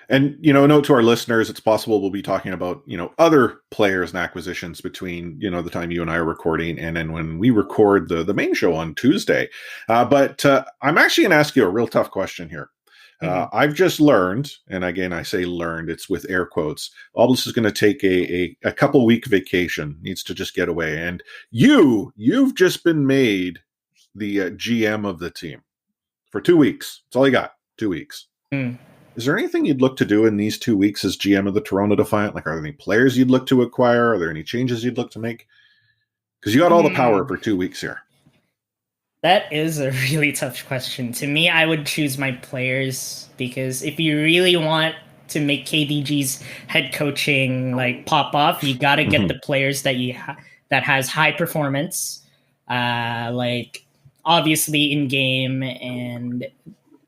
And, a note to our listeners, it's possible we'll be talking about, other players and acquisitions between, the time you and I are recording and then when we record the main show on Tuesday. But I'm actually going to ask you a real tough question here. I've just learned, and again, I say learned, it's with air quotes. Obelisk is going to take a couple week vacation, needs to just get away. And you've just been made the GM of the team for 2 weeks. That's all you got, 2 weeks. Is there anything you'd look to do in these 2 weeks as GM of the Toronto Defiant? Like, are there any players you'd look to acquire? Are there any changes you'd look to make? Because you got all the power for 2 weeks here. That is a really tough question. To me, I would choose my players, because if you really want to make KDG's head coaching like pop off, you got to get the players that that has high performance, like obviously in game, and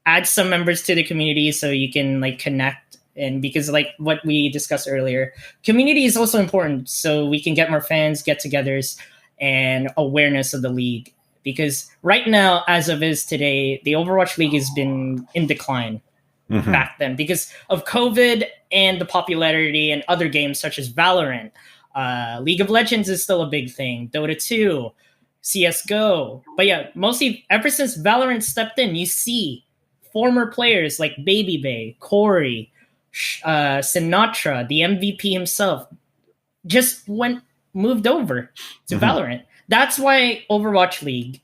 add some members to the community so you can like connect. And because like what we discussed earlier, community is also important, so we can get more fans, get-togethers, and awareness of the league. Because right now, as of is today, the Overwatch League has been in decline back then because of COVID and the popularity and other games such as Valorant. League of Legends is still a big thing. Dota 2, CSGO. But yeah, mostly ever since Valorant stepped in, you see former players like Baby Bay, Corey, Sinatra, the MVP himself, just moved over to Valorant. That's why Overwatch League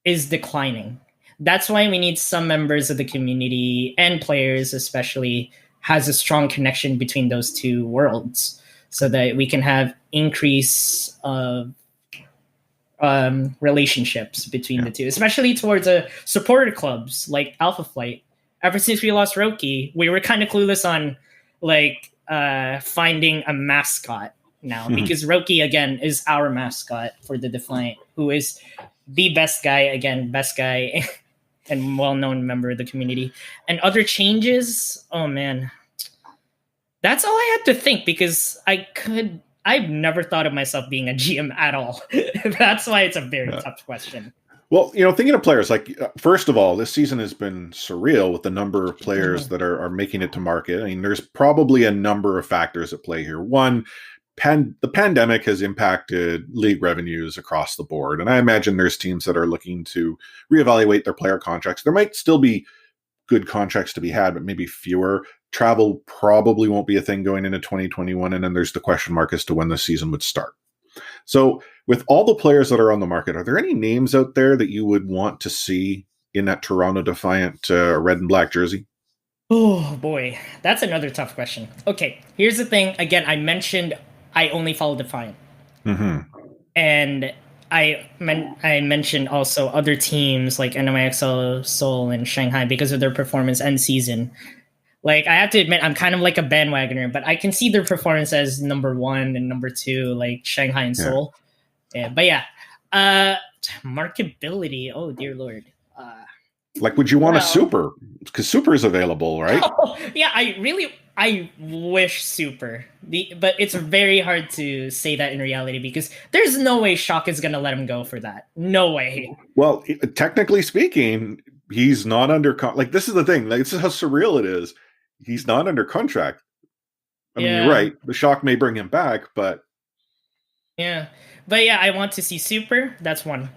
is declining. That's why we need some members of the community and players especially has a strong connection between those two worlds so that we can have increase of relationships between the two, especially towards supporter clubs like Alpha Flight. Ever since we lost Roki, we were kind of clueless on like finding a mascot now, because Roki again is our mascot for the Defiant, who is the best guy and well-known member of the community. And other changes, oh man, that's all I had to think, because I've never thought of myself being a GM at all. That's why it's a very tough question. Well, thinking of players, like, first of all, this season has been surreal with the number of players that are making it to market. I mean, there's probably a number of factors at play here. One, the pandemic has impacted league revenues across the board. And I imagine there's teams that are looking to reevaluate their player contracts. There might still be good contracts to be had, but maybe fewer. Travel probably won't be a thing going into 2021. And then there's the question mark as to when the season would start. So with all the players that are on the market, are there any names out there that you would want to see in that Toronto Defiant red and black jersey? Oh boy, that's another tough question. Okay, here's the thing. Again, I mentioned I only follow Defiant. And I mentioned also other teams like NYXL, Seoul, and Shanghai because of their performance end season. Like, I have to admit, I'm kind of like a bandwagoner, but I can see their performance as number 1 and number 2, like Shanghai and Seoul. Yeah, but yeah, marketability. Oh dear Lord. Like, would you want a super? Because super is available, right? Oh, yeah, I wish super. But it's very hard to say that in reality because there's no way Shock is going to let him go for that. No way. Well, technically speaking, he's not under like, this is the thing. Like, this is how surreal it is. He's not under contract. I mean, you're right. The Shock may bring him back, but yeah. But yeah, I want to see super. That's one.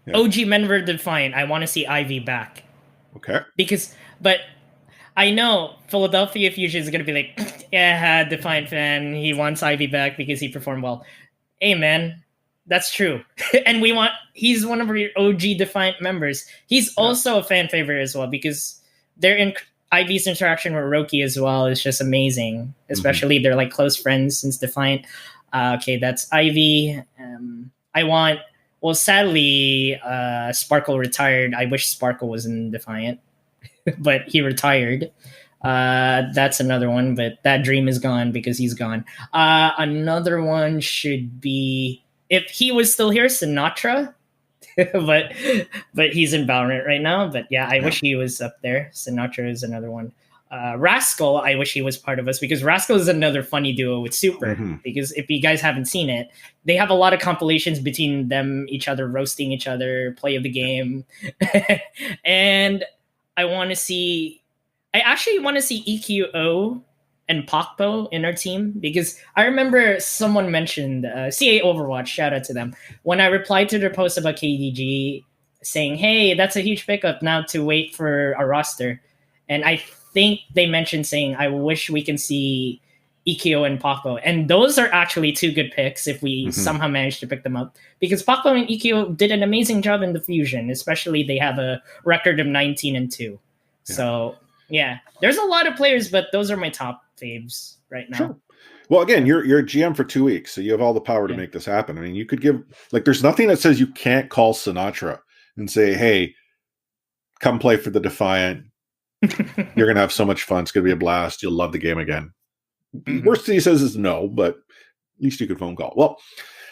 Yeah. OG member Defiant. I want to see Ivy back. Okay. But I know Philadelphia Fusion is going to be like, yeah, Defiant fan. He wants Ivy back because he performed well. Hey, man, that's true. And he's one of our OG Defiant members. He's also a fan favorite as well because Ivy's interaction with Roki as well is just amazing. Especially they're like close friends since Defiant. Okay, that's Ivy. Sadly, Sparkle retired. I wish Sparkle was in Defiant, but he retired. That's another one, but that dream is gone because he's gone. Another one should be, if he was still here, Sinatra, but he's in Valorant right now. But yeah, I wish he was up there. Sinatra is another one. Rascal, I wish he was part of us because Rascal is another funny duo with Super. Because if you guys haven't seen it, they have a lot of compilations between each other roasting each other, play of the game, and I actually want to see EQO and Pokpo in our team because I remember someone mentioned CA Overwatch. Shout out to them when I replied to their post about KDG saying, "Hey, that's a huge pickup now to wait for a roster." And I think they mentioned saying, I wish we can see Ikeo and Paco. And those are actually two good picks if we somehow manage to pick them up. Because Paco and Ikeo did an amazing job in the Fusion, especially they have a record of 19-2. Yeah. So, yeah, there's a lot of players, but those are my top faves right now. Sure. Well, again, you're a GM for 2 weeks, so you have all the power to make this happen. I mean, you could give, like, there's nothing that says you can't call Sinatra and say, hey, come play for the Defiant. You're going to have so much fun. It's going to be a blast. You'll love the game again. Worst he says is no, but at least you could phone call. Well,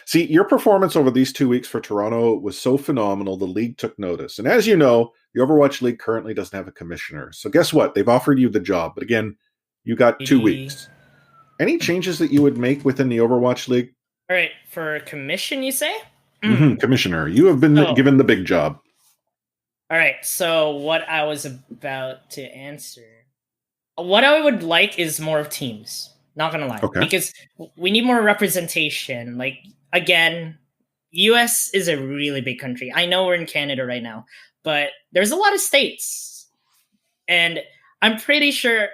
see, your performance over these 2 weeks for Toronto was so phenomenal, the league took notice. And as you know, the Overwatch League currently doesn't have a commissioner. So guess what? They've offered you the job. But again, you got 2 weeks. Any changes that you would make within the Overwatch League? All right. For commission, you say? Commissioner, you have been given the big job. All right. So what I was about to answer. What I would like is more teams. Not going to lie. Okay. Because we need more representation. Like, again, US is a really big country. I know we're in Canada right now, but there's a lot of states. And I'm pretty sure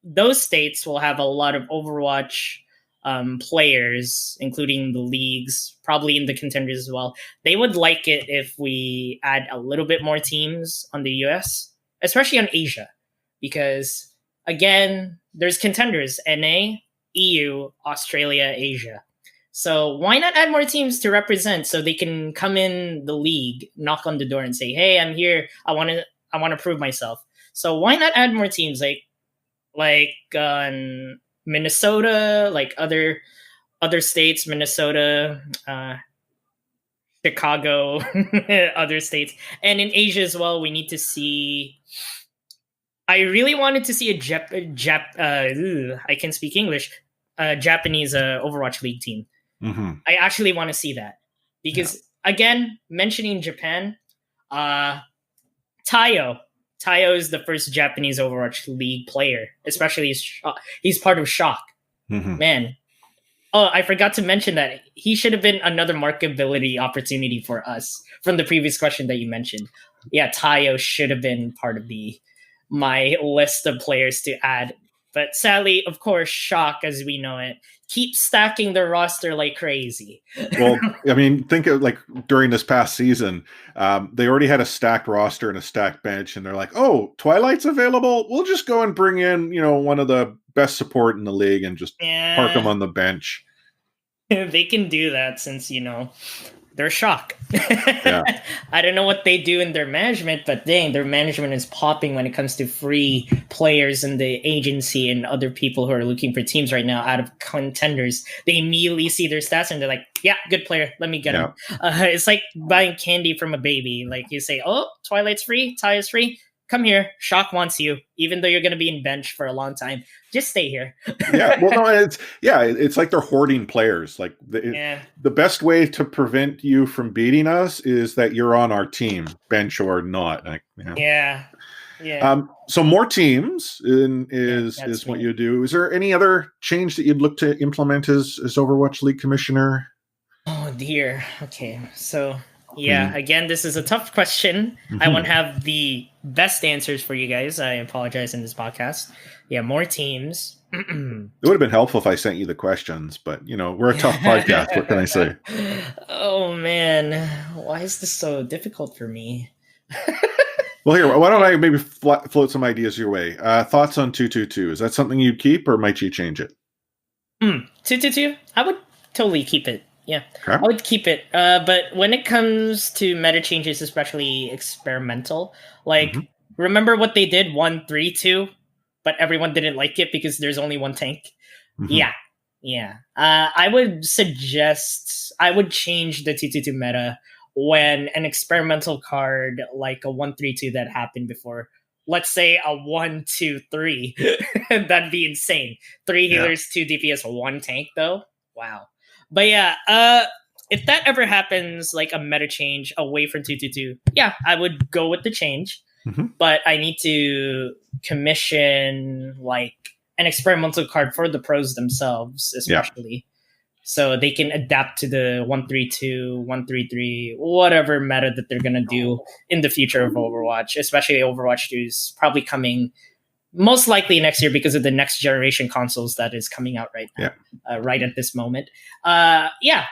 those states will have a lot of Overwatch players, including the leagues, probably in the contenders as well. They would like it if we add a little bit more teams on the US, especially on Asia. Because, again, there's contenders, NA, EU, Australia, Asia. So why not add more teams to represent so they can come in the league, knock on the door and say, hey, I'm here. I want to prove myself. So why not add more teams like Minnesota, like other states, Minnesota, Chicago, other states. And in Asia as well, we need to see... I really wanted to see I can speak English, Japanese Overwatch League team. I actually want to see that. Because, again, mentioning Japan, Tayo. Tayo is the first Japanese Overwatch League player, especially he's part of Shock. Man. Oh, I forgot to mention that he should have been another marketability opportunity for us from the previous question that you mentioned. Yeah, Tayo should have been part of my list of players to add. But sadly, of course, Shock, as we know it, keeps stacking their roster like crazy. Well, I mean, think of like during this past season, they already had a stacked roster and a stacked bench, and they're like, oh, Twilight's available? We'll just go and bring in, one of the best support in the league and just park them on the bench. They can do that since, they're Shock. I don't know what they do in their management, but dang, their management is popping when it comes to free players in the agency and other people who are looking for teams right now out of contenders. They immediately see their stats and they're like, yeah, good player. Let me get him. It's like buying candy from a baby. Like you say, oh, Twilight's free, Ty is free. Come here. Shock wants you, even though you're going to be in bench for a long time. Just stay here. It's like they're hoarding players. Like the best way to prevent you from beating us is that you're on our team, bench or not. So more teams is what you do. Is there any other change that you'd look to implement as Overwatch League commissioner? Oh dear. Okay, so. Again, this is a tough question. I won't have the best answers for you guys. I apologize in this podcast. Yeah, more teams. It would have been helpful if I sent you the questions, but, we're a tough podcast. What can I say? Oh, man. Why is this so difficult for me? Well, here, why don't I maybe float some ideas your way? Thoughts on 222? Is that something you'd keep, or might you change it? 222? I would totally keep it. Yeah, okay. I would keep it. But when it comes to meta changes, especially experimental, remember what they did 1-3-2, but everyone didn't like it because there's only one tank. Yeah. I would change the 222 meta when an experimental card like a 1-3-2 that happened before. Let's say a 1-2-3. That'd be insane. 3 healers, 2 DPS, 1 tank though. Wow. But if that ever happens, like a meta change away from 222, I would go with the change. But I need to commission like an experimental card for the pros themselves, especially. So they can adapt to the 1-3-2, 1-3-3, whatever meta that they're going to do in the future of Overwatch, especially Overwatch 2 is probably coming most likely next year because of the next generation consoles that is coming out right now, right at this moment. I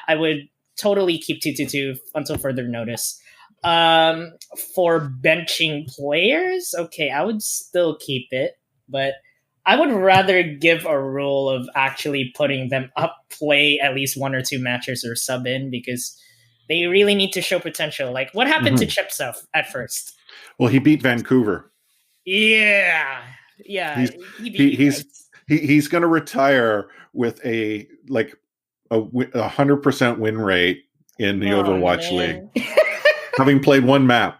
would totally keep 222 until further notice. For benching players, okay, I would still keep it, but I would rather give a rule of actually putting them up, play at least 1 or 2 matches or sub in, because they really need to show potential. Like what happened to Chipsef at first? Well, he beat Vancouver. Yeah. He's going to retire with a 100% win rate in the Overwatch League, having played one map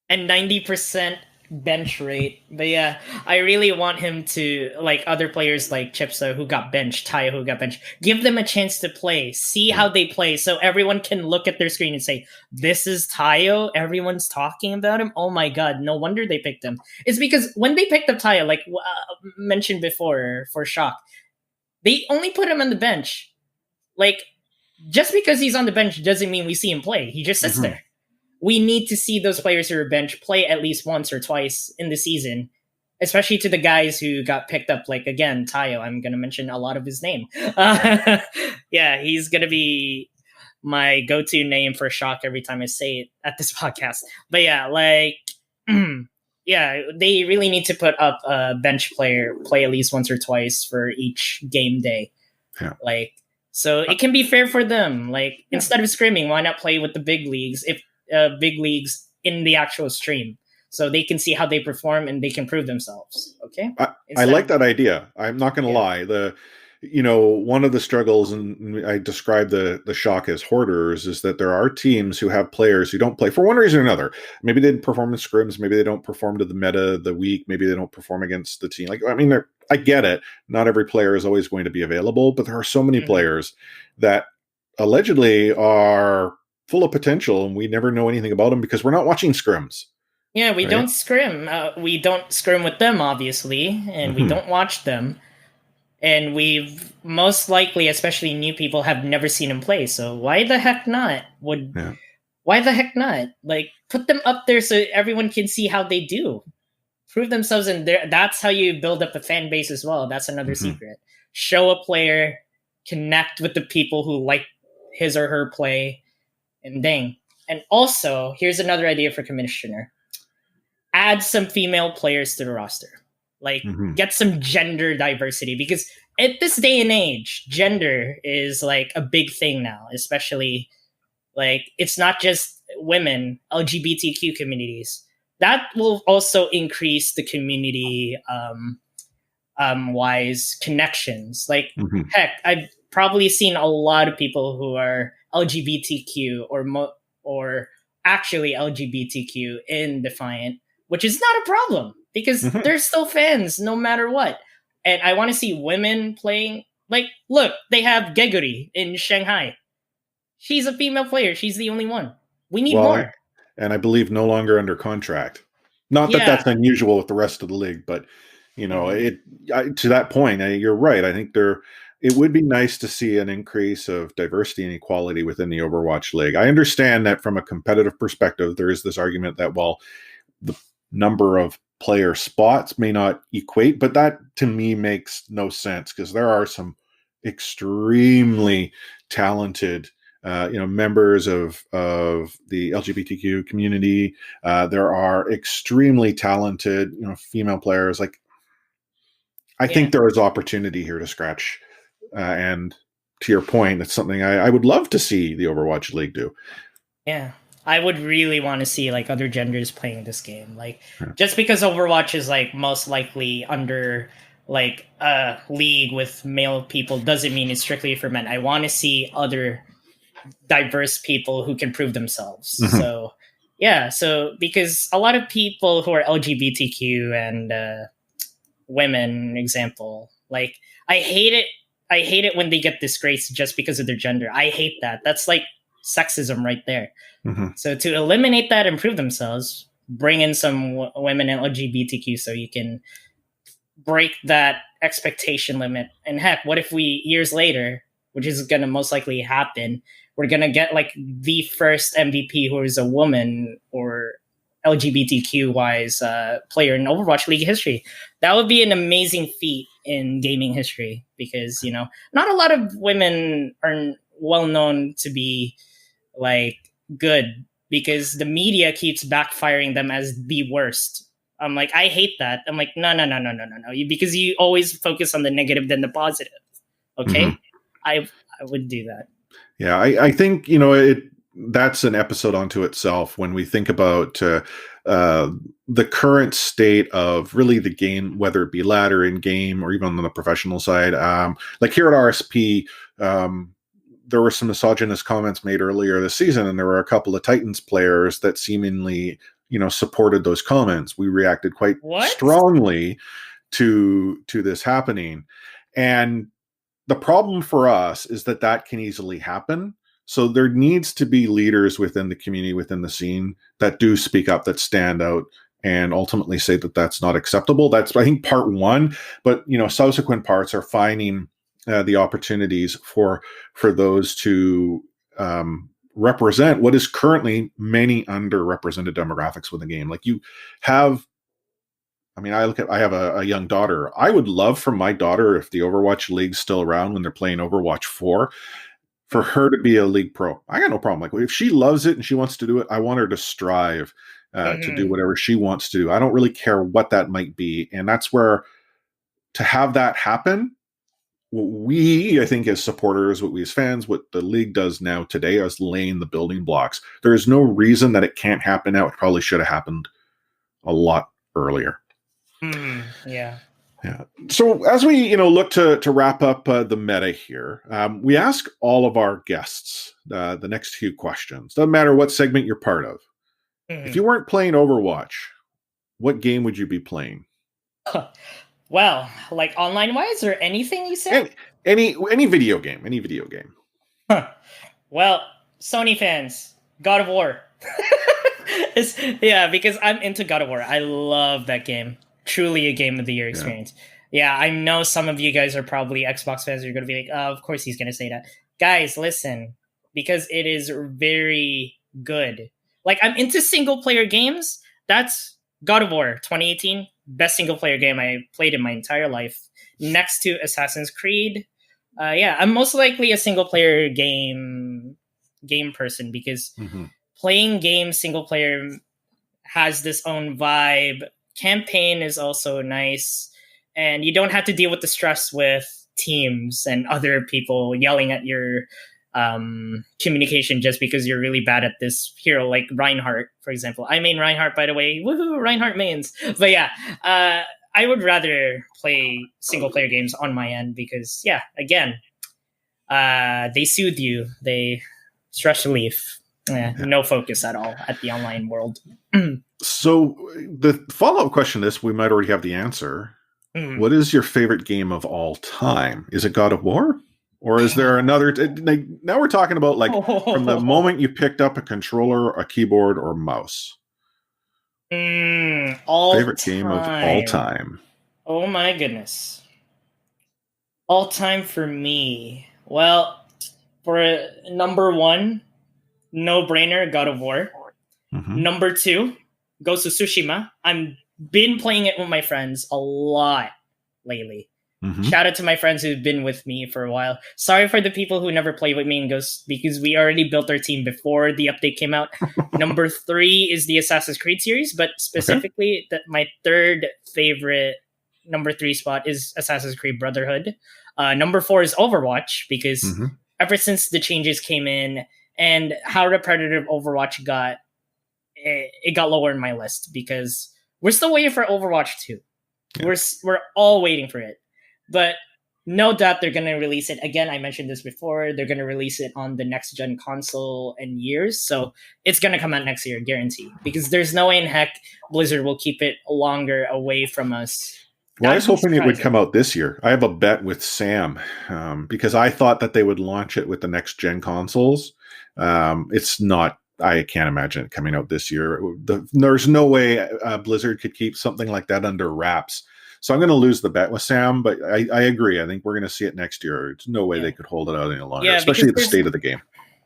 and 90% bench rate. But yeah, I really want him to, like other players like Chipsa who got benched, Taya who got benched, give them a chance to play, see how they play, so everyone can look at their screen and say, this is Tayo, everyone's talking about him, oh my god, no wonder they picked him. It's because when they picked up Tayo, like mentioned before for Shock, they only put him on the bench. Like, just because he's on the bench doesn't mean we see him play. He just sits there. We need to see those players who are bench play at least once or twice in the season, especially to the guys who got picked up. Like, again, Tayo, I'm going to mention a lot of his name. He's going to be my go-to name for Shock every time I say it at this podcast. But yeah, like, they really need to put up a bench player, play at least once or twice for each game day. Yeah. Like, so it can be fair for them. Like, instead of scrimming, why not play with the big leagues? If big leagues in the actual stream, so they can see how they perform and they can prove themselves. Okay, I like that idea. I'm not going to lie. One of the struggles, and I describe the Shock as hoarders, is that there are teams who have players who don't play for one reason or another. Maybe they didn't perform in scrims. Maybe they don't perform to the meta of the week. Maybe they don't perform against the team. Like, I mean, I get it. Not every player is always going to be available, but there are so many players that allegedly are full of potential, and we never know anything about them because we're not watching scrims. Yeah, we don't scrim. We don't scrim with them, obviously, and we don't watch them. And we've most likely, especially new people, have never seen him play. So why the heck not? Why the heck not? Like, put them up there so everyone can see how they do. Prove themselves in there. That's how you build up a fan base as well. That's another secret. Show a player, connect with the people who like his or her play, and dang. And also, here's another idea for commissioner. Add some female players to the roster. Like, get some gender diversity, because at this day and age, gender is like a big thing now, especially like it's not just women, LGBTQ communities. That will also increase the community wise connections. Like, heck, I've probably seen a lot of people who are LGBTQ or actually LGBTQ in Defiant, which is not a problem because they're still fans no matter what. And I want to see women playing. Like, look, they have Geguri in Shanghai. She's a female player. She's the only one. We need more. And I believe no longer under contract. Not that that's unusual with the rest of the league, but to that point, you're right. I think it would be nice to see an increase of diversity and equality within the Overwatch League. I understand that from a competitive perspective, there is this argument that, well, the number of player spots may not equate, but that to me makes no sense because there are some extremely talented members of the LGBTQ community. There are extremely talented female players. Like, I think there is opportunity here to scratch. And to your point, it's something I would love to see the Overwatch League do. Yeah. I would really want to see like other genders playing this game. Like, just because Overwatch is like most likely under like a league with male people doesn't mean it's strictly for men. I want to see other diverse people who can prove themselves. So because a lot of people who are LGBTQ and women, example, like I hate it when they get disgraced just because of their gender. I hate that. That's like sexism right there. So to eliminate that and prove themselves, bring in some women and LGBTQ so you can break that expectation limit. And heck, what if we years later, which is going to most likely happen, we're going to get like the first MVP who is a woman or LGBTQ wise player in Overwatch League history. That would be an amazing feat in gaming history because, you know, not a lot of women are well known to be like good because the media keeps backfiring them as the worst. I'm like, I hate that. I'm like, no. Because you always focus on the negative than the positive. Okay? Mhm. I would do that. Yeah, I think, you know, that's an episode unto itself when we think about the current state of really the game, whether it be ladder in game or even on the professional side. Like here at RSP, there were some misogynist comments made earlier this season, and there were a couple of Titans players that seemingly, you know, supported those comments. We reacted quite strongly to this happening. And the problem for us is that can easily happen. So there needs to be leaders within the community, within the scene that do speak up, that stand out and ultimately say that that's not acceptable. That's, I think, part one, but, you know, subsequent parts are finding the opportunities for those to represent what is currently many underrepresented demographics within the game. Like you have, I mean, I have a young daughter. I would love for my daughter, if the Overwatch League's still around when they're playing Overwatch 4, for her to be a league pro. I got no problem. Like if she loves it and she wants to do it, I want her to strive to do whatever she wants to do. I don't really care what that might be. And that's where, to have that happen, what we, I think, as supporters, what we as fans, what the league does now today is laying the building blocks. There is no reason that it can't happen now. It probably should have happened a lot earlier. Yeah. So as we, you know, look to wrap up the meta here, we ask all of our guests the next few questions. Doesn't matter what segment you're part of. If you weren't playing Overwatch, what game would you be playing? Well, like online wise or anything you said? Any video game, any video game. Well, Sony fans, God of War. Because I'm into God of War. I love that game. Truly a game of the year experience. Yeah, I know some of you guys are probably Xbox fans. You're going to be like, oh, of course he's going to say that. Guys, listen, because it is very good. Like, I'm into single player games. That's God of War 2018. Best single player game I played in my entire life. Next to Assassin's Creed. I'm most likely a single player game person because playing games single player has this own vibe. Campaign is also nice, and you don't have to deal with the stress with teams and other people yelling at your communication just because you're really bad at this hero, like Reinhardt, for example. I main Reinhardt, by the way. Woohoo, Reinhardt mains. But I would rather play single player games on my end because, again, they soothe you. They stress relief. No focus at all at the online world. So the follow-up question to this, we might already have the answer. What is your favorite game of all time? Is it God of War? Or is there another? Now we're talking about like from the moment you picked up a controller, a keyboard, or mouse. Favorite game of all time. Oh my goodness. All time for me. Well, for number one, no brainer, God of War. Number two, Ghost of Tsushima. I've been playing it with my friends a lot lately. Shout out to my friends who've been with me for a while. Sorry for the people who never played with me in Ghost because we already built our team before the update came out. Number three is the Assassin's Creed series, but specifically my third favorite number three spot is Assassin's Creed Brotherhood. Number four is Overwatch because ever since the changes came in and how repetitive Overwatch got, it got lower in my list because we're still waiting for Overwatch 2. We're all waiting for it. But no doubt they're going to release it. Again, I mentioned this before. They're going to release it on the next-gen console in years. So it's going to come out next year, guaranteed. Because there's no way in heck Blizzard will keep it longer away from us. Well, I was hoping it would come out this year. I have a bet with Sam because I thought that they would launch it with the next-gen consoles. It's not. I can't imagine it coming out this year. There's no way Blizzard could keep something like that under wraps. So I'm going to lose the bet with Sam, but I agree. I think we're going to see it next year. There's no way they could hold it out any longer, especially at the state of the game.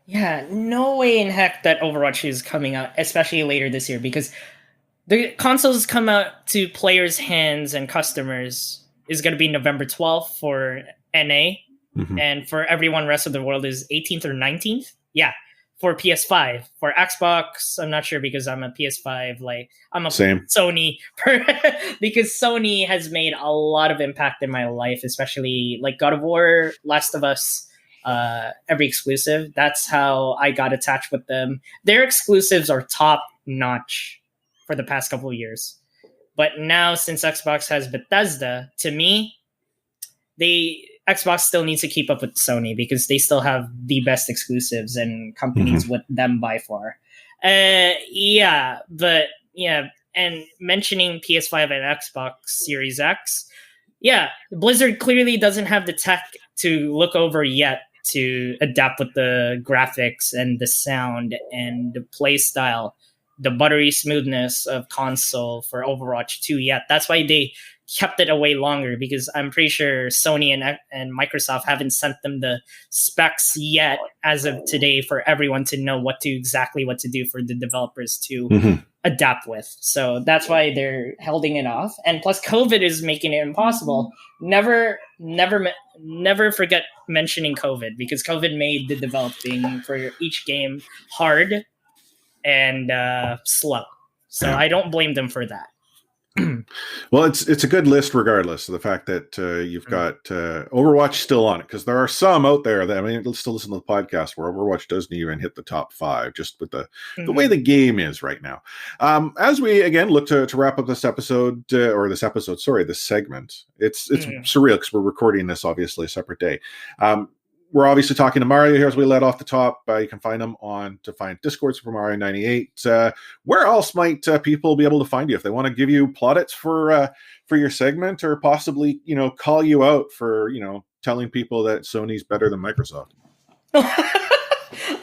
Yeah, no way in heck that Overwatch is coming out, especially later this year, because The consoles come out to players' hands and customers is going to be November 12th for NA, and for everyone rest of the world is 18th or 19th. Yeah, for PS5. For Xbox, I'm not sure because I'm a PS5. Like I'm a Sony because Sony has made a lot of impact in my life, especially like God of War, Last of Us. Every exclusive. That's how I got attached with them. Their exclusives are top notch for the past couple of years. But now, since Xbox has Bethesda, to me, Xbox still needs to keep up with Sony because they still have the best exclusives and companies with them by far. And mentioning PS5 and Xbox Series X, Blizzard clearly doesn't have the tech to look over yet to adapt with the graphics and the sound and the play style, the buttery smoothness of console for Overwatch 2 yet. That's why they kept it away longer, because I'm pretty sure Sony and Microsoft haven't sent them the specs yet as of today for everyone to know what to do for the developers to adapt with. So that's why they're holding it off. And plus COVID is making it impossible. Never forget mentioning COVID, because COVID made the developing for each game hard and slow. So I don't blame them for that. Well, it's a good list regardless of the fact that you've got Overwatch still on it, because there are some out there that, I mean, let's still listen to the podcast where Overwatch doesn't even hit the top 5 just with the way the game is right now. As we again look to wrap up this segment, it's surreal because we're recording this obviously a separate day. We're obviously talking to Mario here as we let off the top. You can find him on Defiant Discord, Super Mario 98. Where else might people be able to find you if they want to give you plaudits for your segment, or possibly call you out for telling people that Sony's better than Microsoft?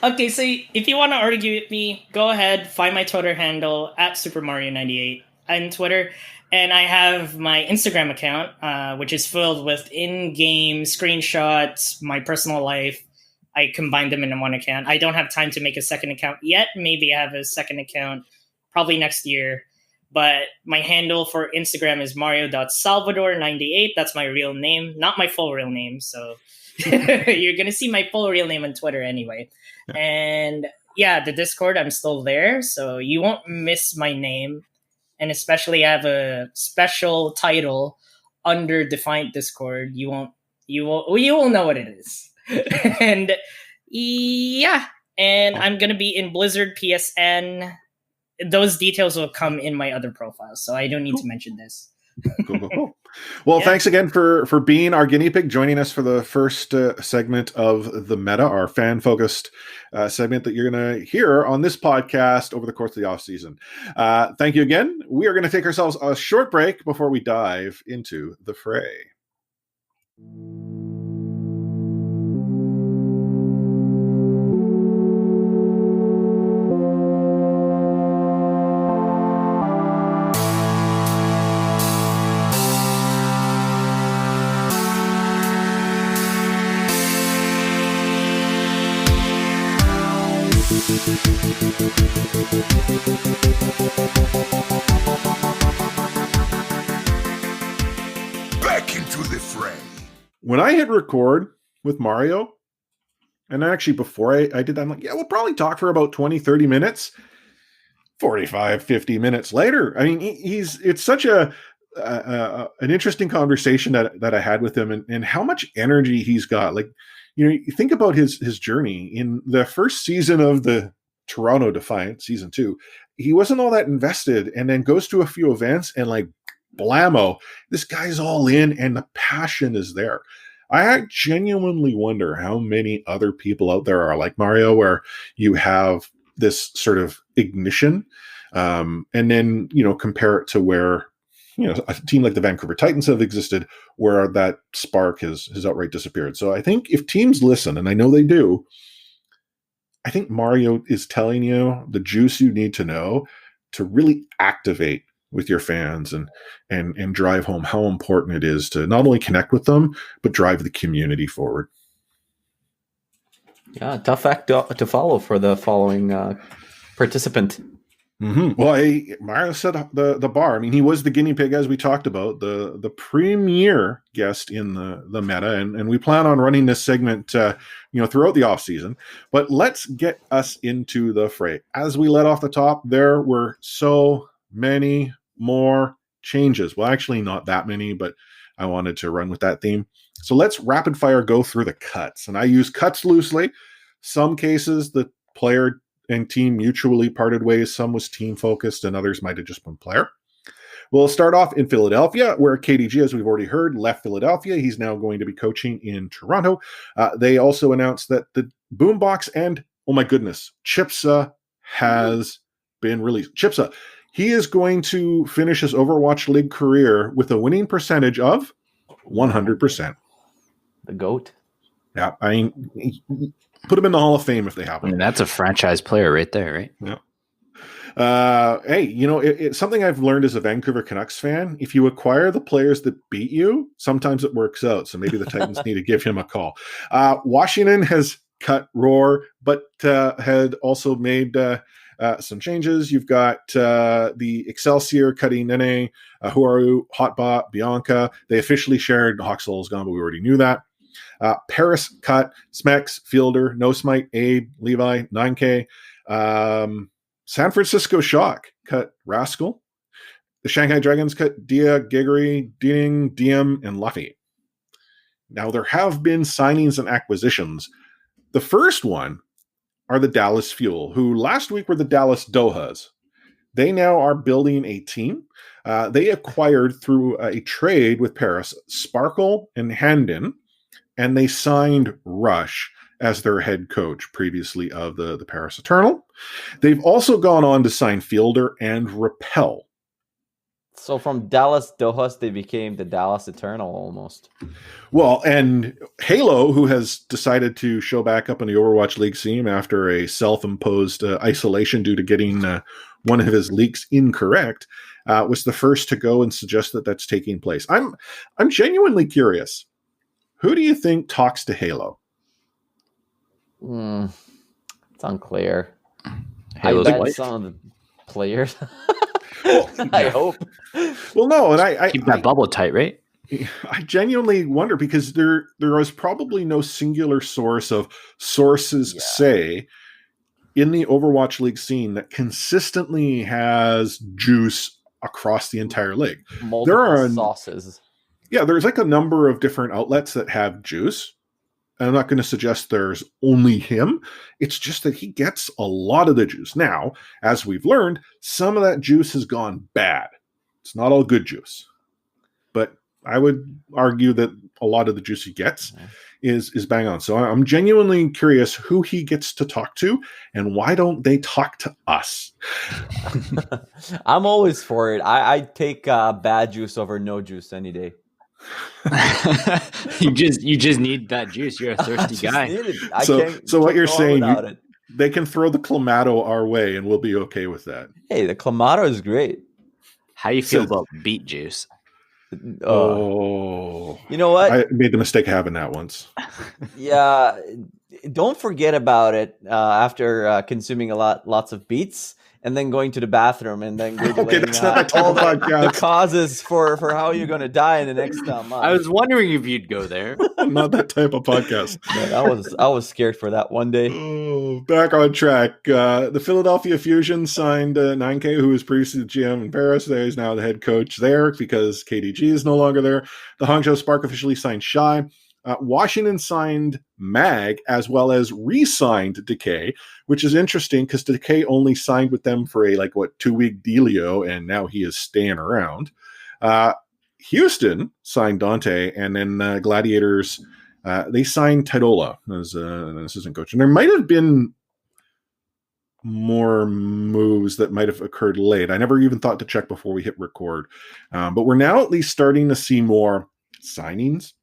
Okay, so if you want to argue with me, go ahead. Find my Twitter handle at Super Mario 98 on Twitter. And I have my Instagram account, which is filled with in-game screenshots, my personal life. I combined them into one account. I don't have time to make a second account yet. Maybe I have a second account probably next year. But my handle for Instagram is mario.salvador98. That's my real name, not my full real name. So you're going to see my full real name on Twitter anyway. And the Discord, I'm still there. So you won't miss my name. And especially I have a special title under Defiant Discord. You will know what it is. And I'm going to be in Blizzard PSN. Those details will come in my other profiles, so I don't need to mention this. Cool. Well, thanks again for being our guinea pig, joining us for the first segment of the meta, our fan-focused segment that you're going to hear on this podcast over the course of the off-season. Thank you again. We are going to take ourselves a short break before we dive into the fray. Back into the fray. When I hit record with Mario, and actually before I did that, I'm like, we'll probably talk for about 20, 30 minutes. 45, 50 minutes later, I mean, it's such an interesting conversation that I had with him, and how much energy he's got. Like, you think about his journey in the first season of the Toronto Defiant, season 2. He wasn't all that invested, and then goes to a few events and like, blammo, this guy's all in, and the passion is there. I genuinely wonder how many other people out there are like Mario, where you have this sort of ignition, and then compare it to where a team like the Vancouver Titans have existed, where that spark has outright disappeared. So I think if teams listen, and I know they do, I think Mario is telling you the juice you need to know to really activate with your fans and drive home how important it is to not only connect with them, but drive the community forward. Yeah, tough act to follow for the following participant. Well, Mario set the bar. I mean, he was the guinea pig, as we talked about, the premier guest in the meta, and we plan on running this segment, throughout the off season. But let's get us into the fray. As we let off the top, there were so many more changes. Well, actually, not that many, but I wanted to run with that theme. So let's rapid fire go through the cuts, and I use cuts loosely. Some cases, the player and team mutually parted ways. Some was team focused and others might have just been player. We'll start off in Philadelphia, where KDG, as we've already heard, left Philadelphia. He's now going to be coaching in Toronto. They also announced that the Boombox and, oh my goodness, Chipsa has been released. Chipsa, he is going to finish his Overwatch League career with a winning percentage of 100%. The GOAT. Yeah, I mean, put him in the Hall of Fame if they happen. I mean, that's a franchise player right there, right? Yeah. Hey, it's something I've learned as a Vancouver Canucks fan. If you acquire the players that beat you, sometimes it works out. So maybe the Titans need to give him a call. Washington has cut Roar, but had also made some changes. You've got the Excelsior cutting Nene, Huaru, Hotbot, Bianca. They officially shared Hawk Soul's gone, but we already knew that. Paris cut Smex, Fielder, No Smite, Abe, Levi, 9K. San Francisco Shock cut Rascal. The Shanghai Dragons cut Dia, Gigery, Ding, Diem, and Luffy. Now, there have been signings and acquisitions. The first one are the Dallas Fuel, who last week were the Dallas Dohas. They now are building a team. They acquired through a trade with Paris Sparkle and Handin, and they signed Rush as their head coach previously of the Paris Eternal. They've also gone on to sign Fielder and Repel. So from Dallas Dohas, they became the Dallas Eternal almost. Well, and Halo, who has decided to show back up in the Overwatch League scene after a self-imposed isolation due to getting one of his leaks incorrect, was the first to go and suggest that that's taking place. I'm genuinely curious. Who do you think talks to Halo? It's unclear. Halo's I bet wife? some of the players. Well, I hope. Well, no, and I Keep that bubble tight, right? I genuinely wonder, because there is probably no singular source of sources say in the Overwatch League scene that consistently has juice across the entire league. Multiple sauces. Yeah, there's like a number of different outlets that have juice. And I'm not going to suggest there's only him. It's just that he gets a lot of the juice. Now, as we've learned, some of that juice has gone bad. It's not all good juice. But I would argue that a lot of the juice he gets is bang on. So I'm genuinely curious who he gets to talk to and why don't they talk to us? I'm always for it. I take bad juice over no juice any day. you just need that juice. You're a thirsty guy. So what you're saying, they can throw the Clamato our way and we'll be okay with that. Hey, the Clamato is great. How you feel about beet juice? You know what? I made the mistake of having that once. Yeah, don't forget about it after consuming lots of beets. And then going to the bathroom and then okay, that's not that type of podcast. The causes for how you're going to die in the next month. I was wondering if you'd go there. Not that type of podcast. No, I was scared for that one day. Oh, back on track. The Philadelphia Fusion signed 9K, who was previously the GM in Paris. There is now the head coach there because KDG is no longer there. The Hangzhou Spark officially signed Shy. Washington signed Mag as well as re-signed Decay, which is interesting because Decay only signed with them for a 2-week dealio, and now he is staying around. Houston signed Dante, and then Gladiators they signed Tidola as an assistant coach. And there might have been more moves that might have occurred late. I never even thought to check before we hit record, but we're now at least starting to see more signings,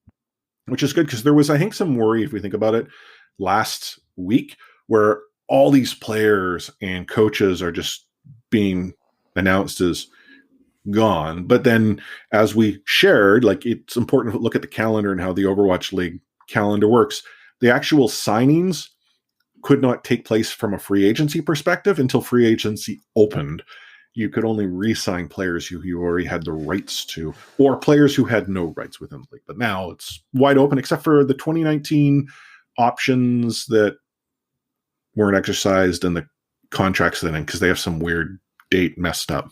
which is good because there was, I think, some worry, if we think about it, last week where all these players and coaches are just being announced as gone. But then as we shared, it's important to look at the calendar and how the Overwatch League calendar works. The actual signings could not take place from a free agency perspective until free agency opened. You could only re-sign players who you already had the rights to, or players who had no rights within the league. But now it's wide open, except for the 2019 options that weren't exercised and the contracts then, because they have some weird date messed up.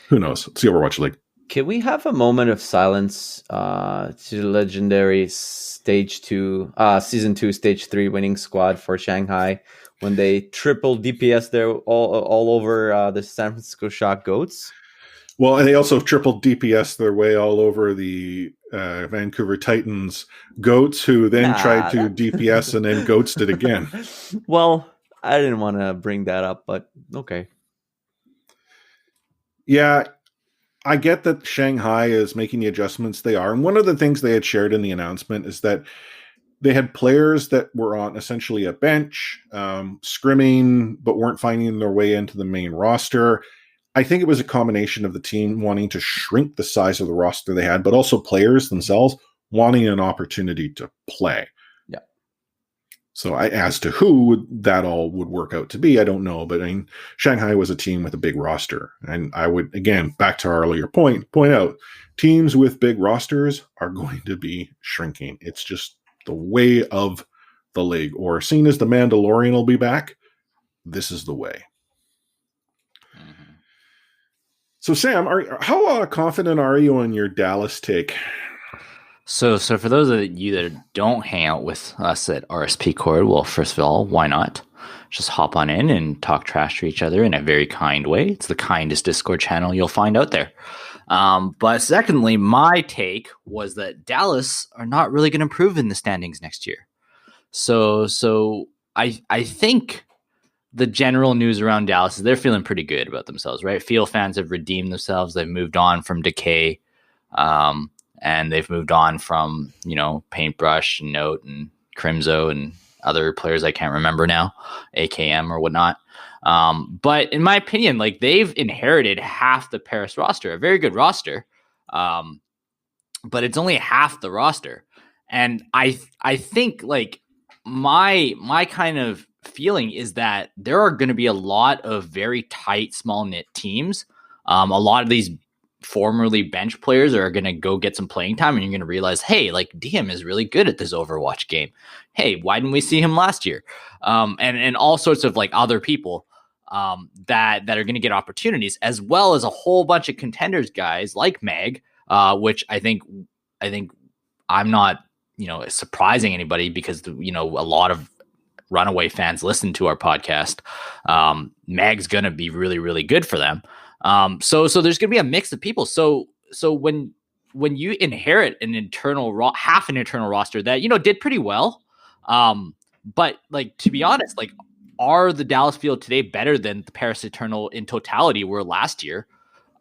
Who knows? It's the Overwatch League. Can we have a moment of silence to the legendary Season 2, Stage 3 winning squad for Shanghai when they triple DPS there all over the San Francisco Shock Goats? Well, and they also tripled DPS their way all over the Vancouver Titans Goats, who then tried to DPS and then Goats did again. Well, I didn't want to bring that up, but okay. Yeah, I get that Shanghai is making the adjustments they are. And one of the things they had shared in the announcement is that they had players that were on essentially a bench, scrimming, but weren't finding their way into the main roster. I think it was a combination of the team wanting to shrink the size of the roster they had, but also players themselves wanting an opportunity to play. Yeah. So as to who that all would work out to be, I don't know. But I mean, Shanghai was a team with a big roster. And I would, again, back to our earlier point out, teams with big rosters are going to be shrinking. It's just the way of the league. Or seeing as the Mandalorian will be back, this is the way. So, Sam, how confident are you on your Dallas take? So for those of you that don't hang out with us at RSP Cord, well, first of all, why not? Just hop on in and talk trash to each other in a very kind way. It's the kindest Discord channel you'll find out there. But secondly, my take was that Dallas are not really going to improve in the standings next year. So I think the general news around Dallas is they're feeling pretty good about themselves, right? Field fans have redeemed themselves. They've moved on from Decay, and they've moved on from, Paintbrush, and Note, and Crimzo, and other players I can't remember now, AKM or whatnot. But in my opinion, they've inherited half the Paris roster, a very good roster, but it's only half the roster. And I think my kind of feeling is that there are going to be a lot of very tight, small knit teams. A lot of these formerly bench players are going to go get some playing time, and you're going to realize, hey, DM is really good at this Overwatch game. Hey, why didn't we see him last year? And all sorts of other people that are going to get opportunities, as well as a whole bunch of contenders guys like Mag, which I think I'm not surprising anybody, because a lot of Runaway fans listen to our podcast. Mag's going to be really, really good for them. So there's going to be a mix of people. So when you inherit an internal half an internal roster that, did pretty well. But to be honest, are the Dallas field today better than the Paris Eternal in totality were last year?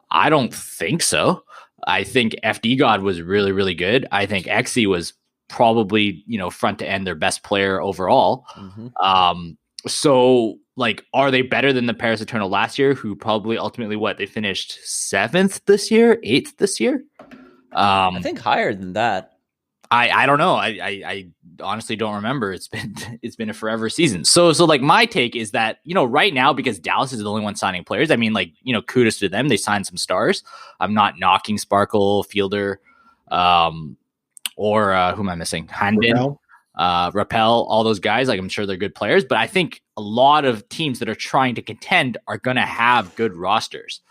I don't think so. I think FD God was really, really good. I think Xe was probably, front to end their best player overall. Mm-hmm. So are they better than the Paris Eternal last year, who probably ultimately they finished 7th this year, 8th this year? I think higher than that. I don't know. I honestly don't remember. It's been a forever season. So my take is that, right now, because Dallas is the only one signing players, I mean, kudos to them. They signed some stars. I'm not knocking Sparkle, Fielder, or who am I missing? Handin, Rappel, all those guys. I'm sure they're good players, but I think a lot of teams that are trying to contend are going to have good rosters.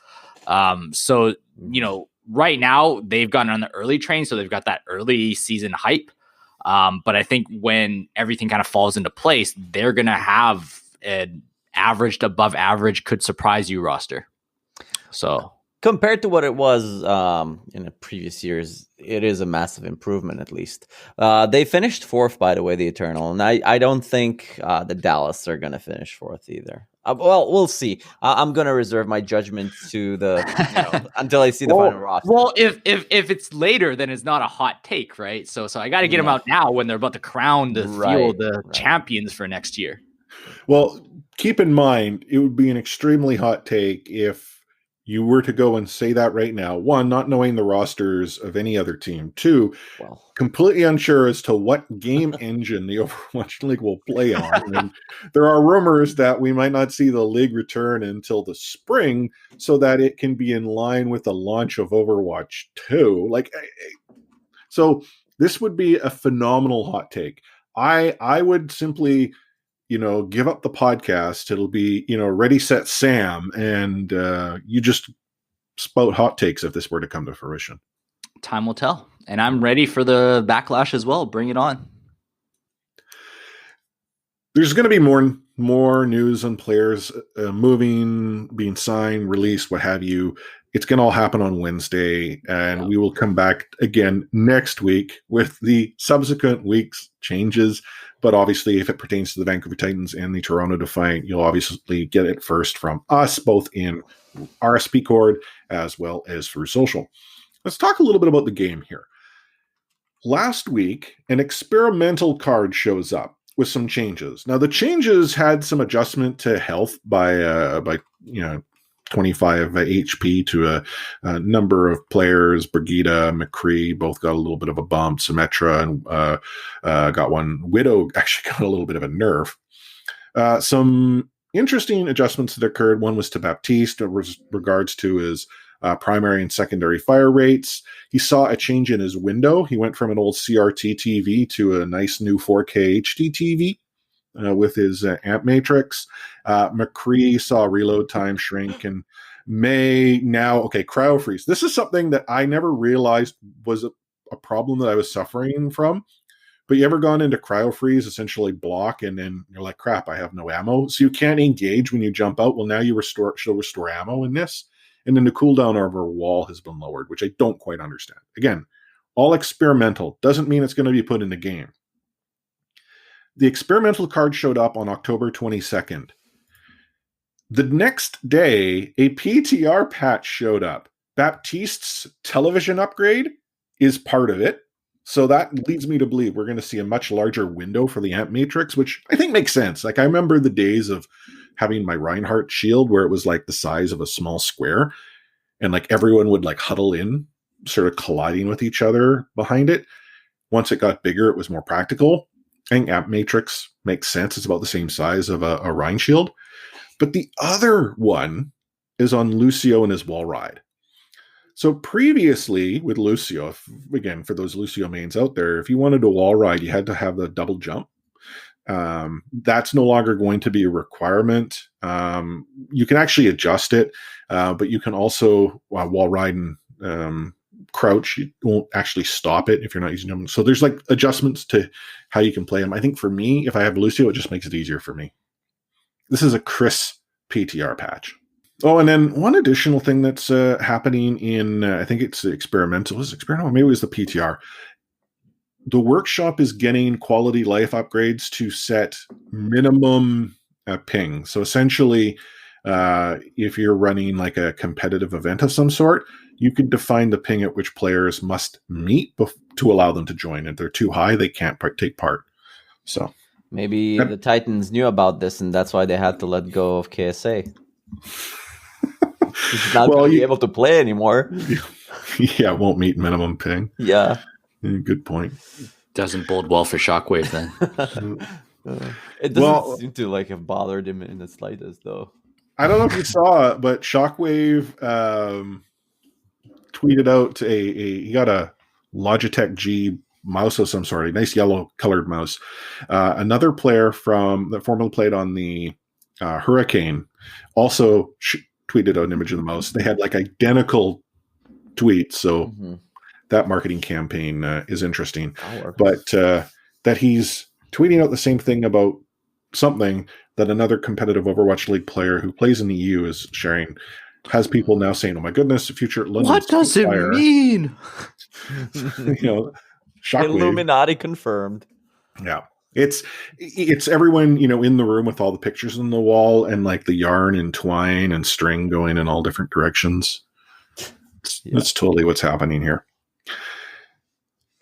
Right now they've gotten on the early train, so they've got that early season hype. But I think when everything kind of falls into place, they're going to have an averaged above average, could surprise you roster. So compared to what it was in the previous years, it is a massive improvement, at least. They finished 4th, by the way, the Eternal. And I don't think the Dallas are going to finish 4th either. Well, we'll see. I'm going to reserve my judgment to until I see the final roster. Well, if it's later, then it's not a hot take, right? So I got to get them out now when they're about to crown the field champions for next year. Well, keep in mind, it would be an extremely hot take if you were to go and say that right now, one, not knowing the rosters of any other team, two, Well, completely unsure as to what game engine the Overwatch League will play on. And there are rumors that we might not see the league return until the spring so that it can be in line with the launch of Overwatch 2. So this would be a phenomenal hot take. I would simply, give up the podcast. It'll be, Ready, Set, Sam, and you just spout hot takes if this were to come to fruition. Time will tell. And I'm ready for the backlash as well. Bring it on. There's going to be more news on players moving, being signed, released, what have you. It's going to all happen on Wednesday, and we will come back again next week with the subsequent week's changes. But obviously, if it pertains to the Vancouver Titans and the Toronto Defiant, you'll obviously get it first from us, both in RSP Cord as well as through social. Let's talk a little bit about the game here. Last week, an experimental card shows up with some changes. Now, the changes had some adjustment to health by 25 HP to a number of players. Brigida, McCree both got a little bit of a bump. Symmetra and got one. Widow actually got a little bit of a nerf. Some interesting adjustments that occurred. One was to Baptiste with regards to his primary and secondary fire rates. He saw a change in his window. He went from an old CRT TV to a nice new 4K HD TV with his amp matrix. McCree saw reload time shrink, and May now, cryo freeze. This is something that I never realized was a problem that I was suffering from. But you ever gone into cryo freeze, essentially block, and then you're like, crap, I have no ammo. So you can't engage when you jump out. Well, now she'll restore ammo in this. And then the cooldown of her wall has been lowered, which I don't quite understand. Again, all experimental. Doesn't mean it's going to be put in the game. The experimental card showed up on October 22nd. The next day, a PTR patch showed up. Baptiste's television upgrade is part of it. So that leads me to believe we're going to see a much larger window for the amp matrix, which I think makes sense. I remember the days of having my Reinhardt shield where it was like the size of a small square and everyone would huddle in, sort of colliding with each other behind it. Once it got bigger, it was more practical. I think amp matrix makes sense. It's about the same size of a Rein shield. But the other one is on Lucio and his wall ride. So previously with Lucio, again, for those Lucio mains out there, if you wanted a wall ride, you had to have the double jump. That's no longer going to be a requirement. You can actually adjust it, but you can also wall ride and crouch. You won't actually stop it if you're not using them. So there's adjustments to how you can play them. I think for me, if I have Lucio, it just makes it easier for me. This is a Chris PTR patch. Oh, and then one additional thing that's happening in, I think it's experimental. Was it experimental? Maybe it was the PTR. The workshop is getting quality life upgrades to set minimum ping. So essentially, if you're running a competitive event of some sort, you can define the ping at which players must meet to allow them to join. If they're too high, they can't take part. So maybe the Titans knew about this, and that's why they had to let go of KSA. He's not going to be able to play anymore. Yeah, it won't meet minimum ping. Yeah. Good point. Doesn't bode well for Shockwave then. It doesn't seem to have bothered him in the slightest, though. I don't know if you saw it, but Shockwave tweeted out he got a Logitech G mouse of some sort, a nice yellow colored mouse. Another player that formerly played on the Hurricane also tweeted out an image of the mouse. They had identical tweets, so that marketing campaign is interesting. But that he's tweeting out the same thing about something that another competitive Overwatch League player who plays in the EU is sharing, has people now saying, "Oh my goodness, the future London." What does it mean? Shockwave. Illuminati confirmed. Yeah. It's everyone, in the room with all the pictures on the wall and the yarn and twine and string going in all different directions. That's totally what's happening here.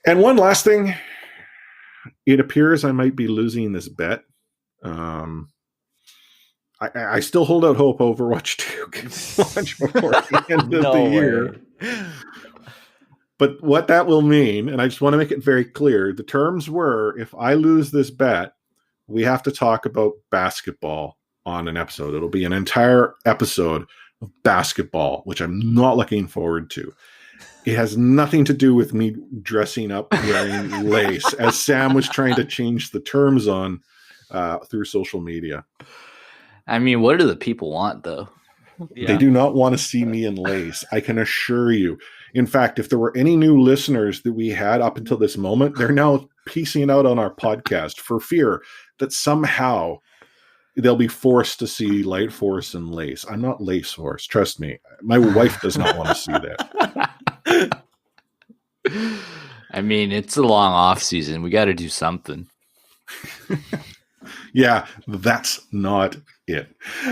And one last thing, it appears I might be losing this bet. I still hold out hope Overwatch 2 can launch before the end of the year. But what that will mean, and I just want to make it very clear, the terms were, if I lose this bet, we have to talk about basketball on an episode. It'll be an entire episode of basketball, which I'm not looking forward to. It has nothing to do with me dressing up wearing lace, as Sam was trying to change the terms on through social media. I mean, what do the people want, though? Yeah. They do not want to see me in lace. I can assure you. In fact, if there were any new listeners that we had up until this moment, they're now piecing out on our podcast for fear that somehow they'll be forced to see Light Force and lace. I'm not lace force. Trust me. My wife does not want to see that. I mean, it's a long off season. We got to do something. Yeah, that's not it.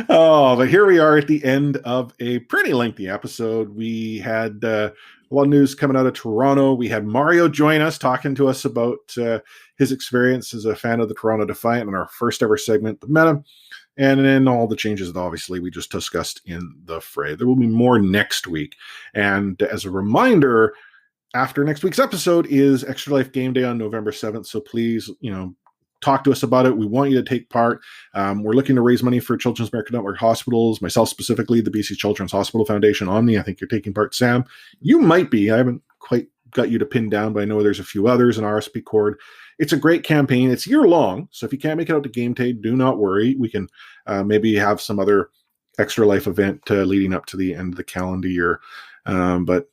Oh, but here we are at the end of a pretty lengthy episode. We had a lot of news coming out of Toronto. We had Mario join us, talking to us about his experience as a fan of the Toronto Defiant in our first ever segment, The Meta, and then all the changes that obviously we just discussed in the fray. There will be more next week. And as a reminder, after next week's episode is Extra Life Game Day on November 7th. So please, talk to us about it. We want you to take part. We're looking to raise money for Children's Medical Network hospitals, myself specifically, the BC Children's Hospital Foundation. Omni, I think you're taking part. Sam, you might be. I haven't quite got you to pin down, but I know there's a few others in RSP Cord. It's a great campaign. It's year long. So if you can't make it out to Game Day, do not worry. We can maybe have some other Extra Life event leading up to the end of the calendar year. But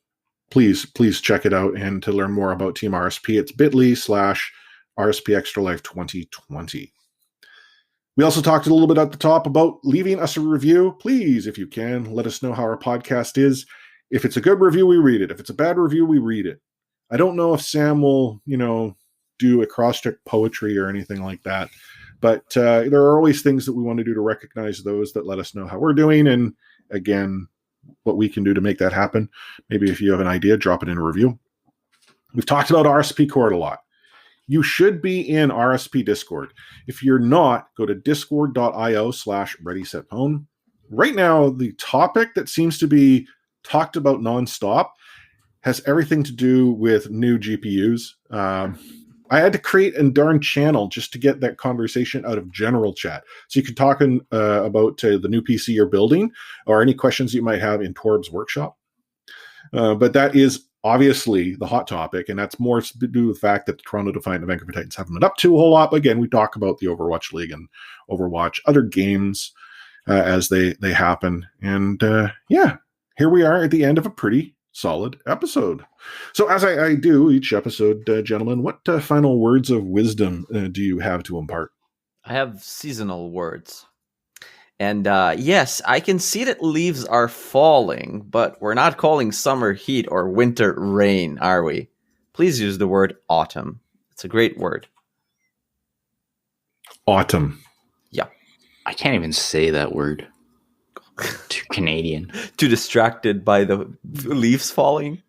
please check it out. And to learn more about Team RSP, it's bit.ly/RSP Extra Life 2020. We also talked a little bit at the top about leaving us a review. Please, if you can, let us know how our podcast is. If it's a good review, we read it. If it's a bad review, we read it. I don't know if Sam will, do a cross-check poetry or anything like that. But there are always things that we want to do to recognize those that let us know how we're doing. And again, what we can do to make that happen. Maybe if you have an idea, drop it in a review. We've talked about RSP Cord a lot. You should be in RSP Discord. If you're not, go to discord.io/readysetpwn. Right now, the topic that seems to be talked about nonstop has everything to do with new GPUs. I had to create a darn channel just to get that conversation out of general chat. So you can talk about the new PC you're building or any questions you might have in Torb's workshop. But that is obviously the hot topic, and that's more to do with the fact that the Toronto Defiant and Vancouver Titans haven't been up to a whole lot. But again, we talk about the Overwatch League and Overwatch, other games as they happen. And here we are at the end of a pretty solid episode. So as I do each episode, gentlemen, what final words of wisdom do you have to impart? I have seasonal words. And yes, I can see that leaves are falling, but we're not calling summer heat or winter rain, are we? Please use the word autumn. It's a great word. Autumn. Yeah. I can't even say that word. Too Canadian. Too distracted by the leaves falling?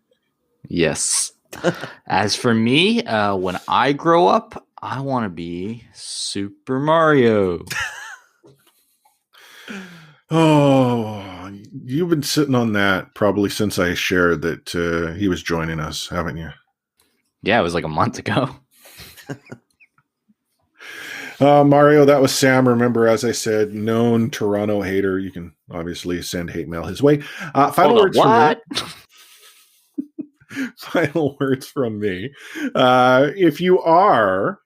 Yes. As for me, when I grow up, I want to be Super Mario. Oh, you've been sitting on that probably since I shared that he was joining us, haven't you? Yeah, it was like a month ago. Mario, that was Sam. Remember, as I said, known Toronto hater. You can obviously send hate mail his way. Final words from me. Final words from me. If you are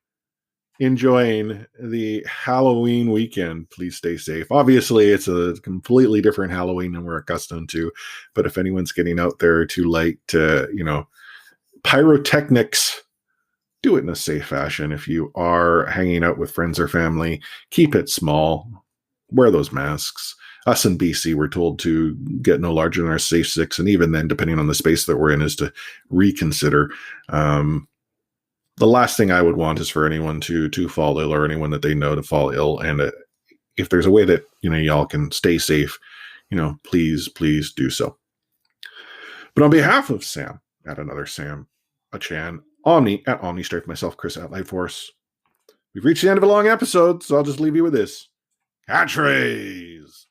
enjoying the Halloween weekend, please stay safe. Obviously, it's a completely different Halloween than we're accustomed to. But if anyone's getting out there to light, pyrotechnics, do it in a safe fashion. If you are hanging out with friends or family, keep it small. Wear those masks. Us in BC, we're told to get no larger than our safe 6. And even then, depending on the space that we're in, is to reconsider. The last thing I would want is for anyone to fall ill or anyone that they know to fall ill. And if there's a way that, y'all can stay safe, please do so. But on behalf of Sam, at another Sam, a Chan, Omni at Omni Strife, myself, Chris at Light Force, we've reached the end of a long episode, so I'll just leave you with this. Catchphrase.